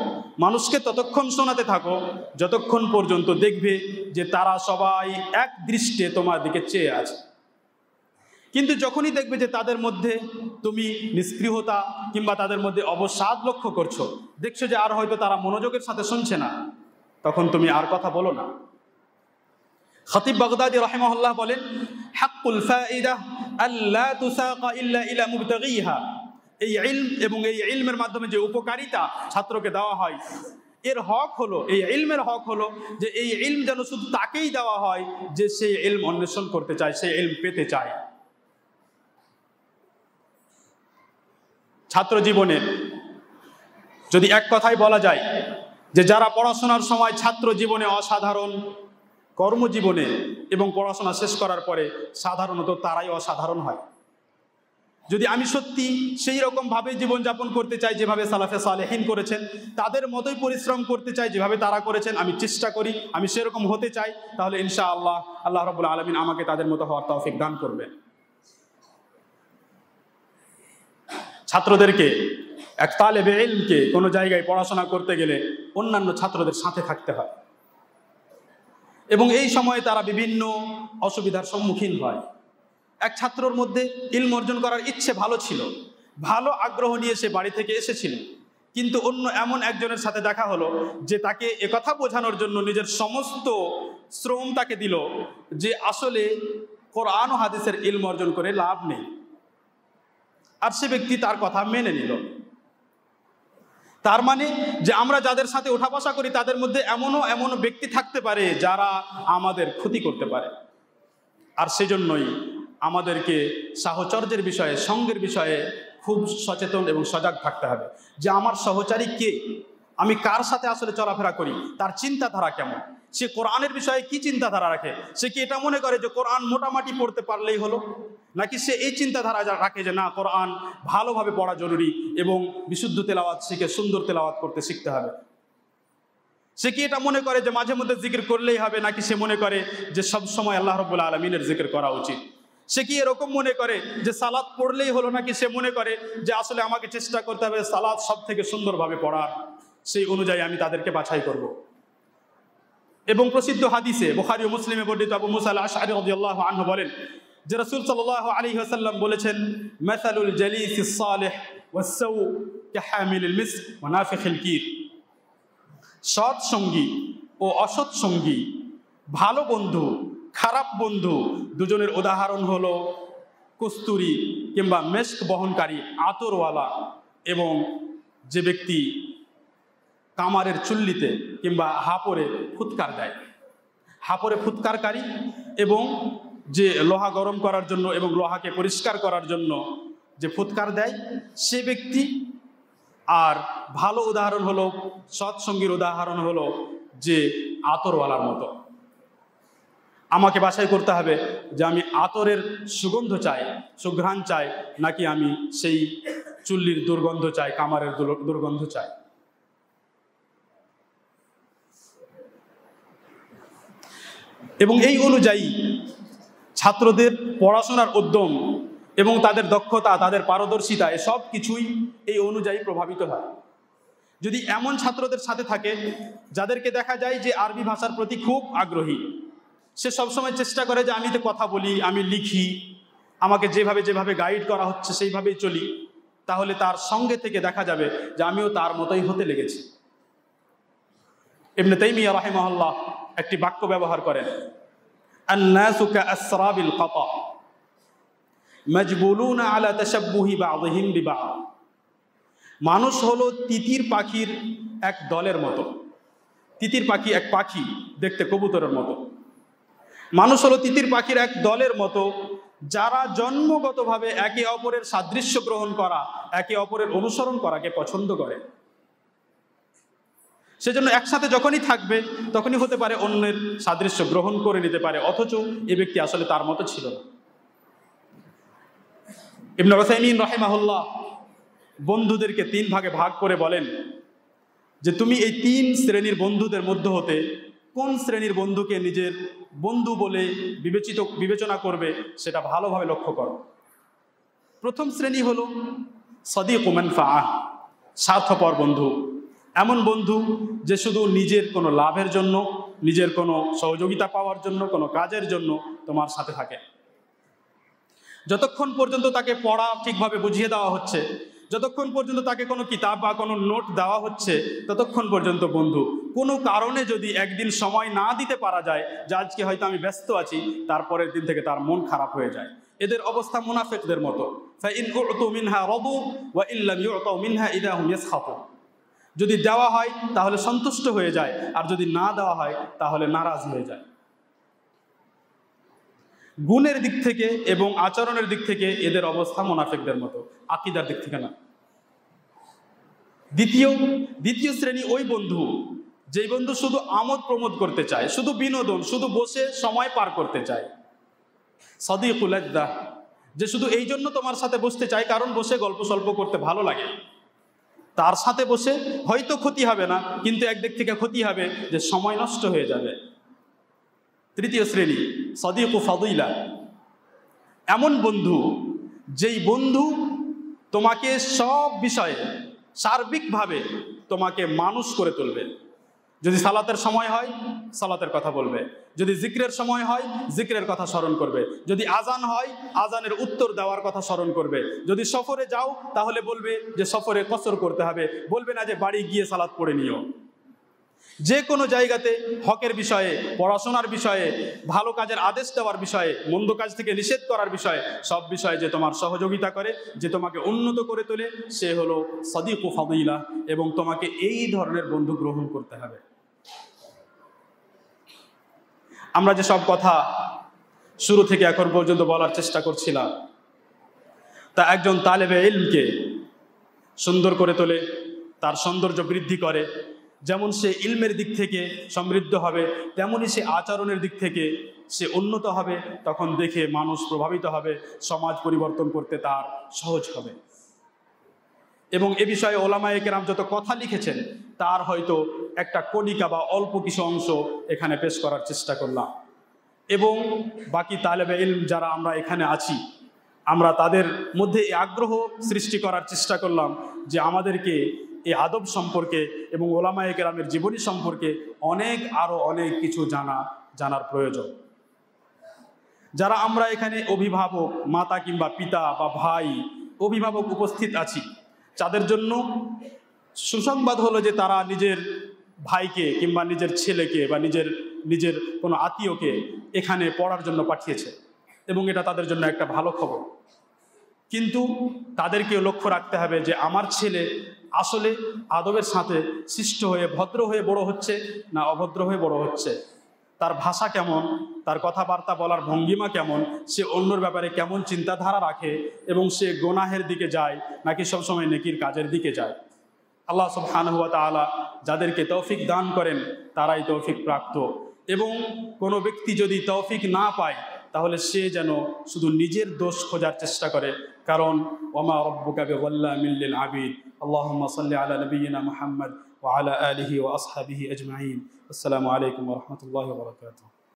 A: মানুষকে ততক্ষণ শোনাতে থাকো যতক্ষণ পর্যন্ত দেখবে যে তারা সবাই এক দৃষ্টে তোমার দিকে চেয়ে আছে। কিন্তু যখনই দেখবে যে তাদের মধ্যে তুমি নিষ্ক্রিয়তা কিংবা তাদের মধ্যে অবসাদ লক্ষ্য করছো, দেখছো যে আর হয়তো তারা মনোযোগের সাথে শুনছে না, তখন তুমি আর কথা বলো না। খতিব বাগদাদী রাহিমাহুল্লাহ বলেন, হাক্কুল ফাইদা আল্লা তুসাকা ইল্লা ইলা মুবতাগিহা, এই ইলম এবং এই ইলমের মাধ্যমে যে উপকারিতা ছাত্রকে দেওয়া হয়, এর হক হলো, এই ইলমের হক হলো যে এই ইলম যেন শুধু তাকেই দেওয়া হয় যে সেই ইলম অন্বেষণ করতে চায়, সেই ইলম পেতে চায়। ছাত্র জীবনে যদি এক কথাই বলা যায় যে যারা পড়াশোনার সময় ছাত্র জীবনে অসাধারণ, কর্মজীবনে এবং পড়াশোনা শেষ করার পরে সাধারণত তারাই অসাধারণ হয়। যদি আমি সত্যি সেই রকমভাবে জীবনযাপন করতে চাই যেভাবে সালাফে সালেহিন করেছেন, তাদের মতোই পরিশ্রম করতে চাই যেভাবে তারা করেছেন, আমি চেষ্টা করি আমি সেরকম হতে চাই, তাহলে ইনশাআল্লাহ আল্লাহ রাব্বুল আলামিন আমাকে তাদের মতো হওয়ার তৌফিক দান করবেন। ছাত্রদেরকে এক তালেবে ইলমকে কোনো জায়গায় পড়াশোনা করতে গেলে অন্যান্য ছাত্রদের সাথে থাকতে হয়, এবং এই সময়ে তারা বিভিন্ন অসুবিধার সম্মুখীন হয়। এক ছাত্রর মধ্যে ইলম অর্জন করার ইচ্ছে ভালো ছিল, ভালো আগ্রহ নিয়ে সে বাড়ি থেকে এসেছিল, কিন্তু অন্য এমন একজনের সাথে দেখা হলো যে তাকে একথা বোঝানোর জন্য নিজের সমস্ত শ্রম তাকে দিল যে আসলে কোরআন ও হাদিসের ইলম অর্জন করে লাভ নেই, আর সে ব্যক্তি তার কথা মেনে নিল। তার মানে যে আমরা যাদের সাথে ওঠা বসা করি তাদের মধ্যে এমনও ব্যক্তি থাকতে পারে যারা আমাদের ক্ষতি করতে পারে, আর সেজন্যই আমাদেরকে সাহচর্যের বিষয়ে, সঙ্গের বিষয়ে খুব সচেতন এবং সজাগ থাকতে হবে যে আমার সহচারী কে, আমি কার সাথে আসলে চলাফেরা করি, তার চিন্তাধারা কেমন, সে কোরআনের বিষয়ে কি চিন্তাধারা রাখে, সে কি এটা মনে করে যে কোরআন মোটামুটি পড়তে পারলেই হলো, নাকি সে এই চিন্তাধারা রাখে যে না, কোরআন ভালোভাবে পড়া জরুরি এবং বিশুদ্ধ তেলাওয়াত শিখে সুন্দর তেলাওয়াত করতে শিখতে হবে। সে কি এটা মনে করে যে মাঝে মধ্যে জিকির করলেই হবে, নাকি সে মনে করে যে সব সময় আল্লাহ রাব্বুল আলামিনের জিকির করা উচিত? সে কি এরকম মনে করে যে সালাত পড়লেই হলো, নাকি সে মনে করে যে আসলে আমাকে চেষ্টা করতে হবে সালাত সব থেকে সুন্দরভাবে পড়ার, সেই অনুযায়ী আমি তাদেরকে বাছাই করব। এবং প্রসিদ্ধ হাদিসে বুখারী ও মুসলিমে বর্ণিত আবু মুসা আল-আশআরী রাদিয়াল্লাহু আনহু বলেন যে রাসূল সাল্লাল্লাহু আলাইহি ওয়াসাল্লাম বলেছেন, মাসালুল জালিসিস সালিহ ওয়াস-সাউ কাহামিলিল মিসক ওয়া নাফিখিল কির। সৎ সঙ্গী ও অসৎ সঙ্গী, ভালো বন্ধু, খারাপ বন্ধু, দুজনের উদাহরণ হলো কস্তুরী কিংবা মেস্ক বহনকারী আতরওয়ালা এবং যে ব্যক্তি কামারের চুল্লিতে কিংবা হাপরে ফুৎকার দেয়। হাপরে ফুৎকারকারী এবং যে লোহা গরম করার জন্য এবং লোহাকে পরিষ্কার করার জন্য যে ফুৎকার দেয় সে ব্যক্তি। আর ভালো উদাহরণ হলো, সৎসঙ্গীর উদাহরণ হলো যে আতরওয়ালার মতো। আমাকে বাছাই করতে হবে যে আমি আতরের সুগন্ধ চাই, সুঘ্রাণ চাই, নাকি আমি সেই চুল্লির দুর্গন্ধ চাই, কামারের দুর্গন্ধ চাই। এবং এই অনুযায়ী ছাত্রদের পড়াশোনার উদ্যম এবং তাদের দক্ষতা, তাদের পারদর্শিতা, এসব কিছুই এই অনুযায়ী প্রভাবিত হয়। যদি এমন ছাত্রদের সাথে থাকে যাদেরকে দেখা যায় যে আরবি ভাষার প্রতি খুব আগ্রহী, সে সবসময় চেষ্টা করে যে আমি তো কথা বলি, আমি লিখি, আমাকে যেভাবে গাইড করা হচ্ছে সেইভাবেই চলি, তাহলে তার সঙ্গে থেকে দেখা যাবে যে আমিও তার মতোই হতে লেগেছি। ইবনে তাইমিয়া রাহিমাহুল্লাহ একটি বাক্য ব্যবহার করেন, আন-নাসু কাআসরাবিল কাতা মাজবুলুনা আলা তাশাব্বুহি বা'দিহিম বিবা'দ। মানুষ হলো তিতির পাখির এক দলের মতো। তিতির পাখি এক পাখি, দেখতে কবুতরের মতো। মানুষ হলো তিতির পাখির এক দলের মতো, যারা জন্মগতভাবে একে অপরের সাদৃশ্য গ্রহণ করা, একে অপরের অনুসরণ করাকে পছন্দ করে। সেজন্য একসাথে যখনই থাকবে তখনই হতে পারে অন্যের সাদৃশ্য গ্রহণ করে নিতে পারে, অথচ এ ব্যক্তি আসলে তার মতো ছিল না। ইবনে উসাইমিন রাহিমাহুল্লাহ বন্ধুদেরকে 3 ভাগে ভাগ করে বলেন যে তুমি এই 3 শ্রেণীর বন্ধুদের মধ্যে হতে কোন শ্রেণীর বন্ধুকে নিজের বন্ধু বলে বিবেচনা করবে সেটা ভালোভাবে লক্ষ্য করো। প্রথম শ্রেণী হলো সাদিকু মানফাআহ, স্বার্থপর বন্ধু। এমন বন্ধু যে শুধু নিজের কোনো লাভের জন্য, নিজের কোনো সহযোগিতা পাওয়ার জন্য, কোনো কাজের জন্য তোমার সাথে থাকে। যতক্ষণ পর্যন্ত তাকে পড়া ঠিকভাবে বুঝিয়ে দেওয়া হচ্ছে, যতক্ষণ পর্যন্ত তাকে কোনো কিতাব বা কোনো নোট দেওয়া হচ্ছে, ততক্ষণ পর্যন্ত বন্ধু। কোনো কারণে যদি একদিন সময় না দিতে পারা যায় যে আজকে হয়তো আমি ব্যস্ত আছি, তারপরের দিন থেকে তার মন খারাপ হয়ে যায়। এদের অবস্থা মুনাফিকদের মতো। ফাইন উতু মিনহা রাদু ওয়া ইল্লাম ইউতাউ মিনহা ইদা হুম ইয়াসখাতুন। যদি দেওয়া হয় তাহলে সন্তুষ্ট হয়ে যায়, আর যদি না দেওয়া হয় তাহলে নারাজ হয়ে যায়। গুণের দিক থেকে এবং আচরণের দিক থেকে এদের অবস্থা মুনাফিকদের মতো, আকীদার দিক থেকে না। দ্বিতীয় শ্রেণী ওই বন্ধু, যেই বন্ধু শুধু আমোদ প্রমোদ করতে চায়, শুধু বিনোদন, শুধু বসে সময় পার করতে চায়। সাদিকুল লাযযাহ, যে শুধু এই জন্য তোমার সাথে বসতে চায় কারণ বসে গল্প সল্প করতে ভালো লাগে। তার সাথে বসে হয়তো ক্ষতি হবে না, কিন্তু একদিক থেকে ক্ষতি হবে যে সময় নষ্ট হয়ে যাবে। তৃতীয় শ্রেণী সাদিকু ফাদিলা, এমন বন্ধু যেই বন্ধু তোমাকে সব বিষয়ে, সার্বিকভাবে তোমাকে মানুষ করে তুলবে। যদি সালাতের সময় হয় সালাতের কথা বলবে, যদি জিক্রের সময় হয় জিক্রের কথা স্মরণ করবে, যদি আজান হয় আজানের উত্তর দেওয়ার কথা স্মরণ করবে, যদি সফরে যাও তাহলে বলবে যে সফরে কসর করতে হবে, বলবে না যে বাড়ি গিয়ে সালাত পড়ে নিও। যে কোনো জায়গাতে হকের বিষয়ে, পড়াশোনার বিষয়ে, ভালো কাজের আদেশ দেওয়ার বিষয়ে, মন্দ কাজ থেকে নিষেধ করার বিষয়ে, সব বিষয়ে যে তোমার সহযোগিতা করে, যে তোমাকে উন্নত করে তোলে, সে হলো সাদিক ও ফাদিলা, এবং তোমাকে এই ধরনের বন্ধু গ্রহণ করতে হবে। আমরা যে সব কথা শুরু থেকে এখন পর্যন্ত বলার চেষ্টা করছিলাম তা একজন তালেবে ইলমকে সুন্দর করে তোলে, তার সৌন্দর্য বৃদ্ধি করে। যেমন সে ইলমের দিক থেকে সমৃদ্ধ হবে, তেমনই সে আচরণের দিক থেকে সে উন্নত হবে। তখন দেখে মানুষ প্রভাবিত হবে, সমাজ পরিবর্তন করতে তার সহজ হবে। এবং এ বিষয়ে ওলামায়ে কেরাম যত কথা লিখেছেন তার হয়তো একটা কণিকা বা অল্প কিছু অংশ এখানে পেশ করার চেষ্টা করলাম। এবং বাকি তালেবে ইলম যারা আমরা এখানে আছি, আমরা তাদের মধ্যে এই আগ্রহ সৃষ্টি করার চেষ্টা করলাম যে আমাদেরকে এই আদব সম্পর্কে এবং ওলামায়ে কেরামের জীবনী সম্পর্কে আরও অনেক কিছু জানার প্রয়োজন। যারা আমরা এখানে অভিভাবক, মাতা কিংবা পিতা বা ভাই, অভিভাবক উপস্থিত আছি, তাদের জন্য সুসংবাদ হলো যে তারা নিজের ভাইকে কিংবা নিজের ছেলেকে বা নিজের কোনো আত্মীয়কে এখানে পড়ার জন্য পাঠিয়েছে, এবং এটা তাদের জন্য একটা ভালো খবর। কিন্তু তাদেরকেও লক্ষ্য রাখতে হবে যে আমার ছেলে আসলে আদবের সাথে শিষ্ট হয়ে ভদ্র হয়ে বড় হচ্ছে না অভদ্র হয়ে বড় হচ্ছে, তার ভাষা কেমন, তার কথাবার্তা বলার ভঙ্গিমা কেমন, সে অন্যর ব্যাপারে কেমন চিন্তাধারা রাখে, এবং সে গুনাহের দিকে যায় নাকি সবসময় নেকির কাজের দিকে যায়। আল্লাহ সুবহানাহু ওয়া তাআলা যাদেরকে তৌফিক দান করেন তারাই তৌফিক প্রাপ্ত, এবং কোনো ব্যক্তি যদি তৌফিক না পায় তাহলে সে যেন শুধু নিজের দোষ খোঁজার চেষ্টা করে, কারণ ওমা রব্বুকা বিযাল্লামিল লিল আবিদ। আল্লাহুম্মা সাল্লি আলা নাবিয়িনা মুহাম্মদ ওয়া আলা আলিহি ওয়া আসহাবিহি আজমাইন। আসসালামু আলাইকুম ওয়া রাহমাতুল্লাহি ওয়া বারাকাতুহু।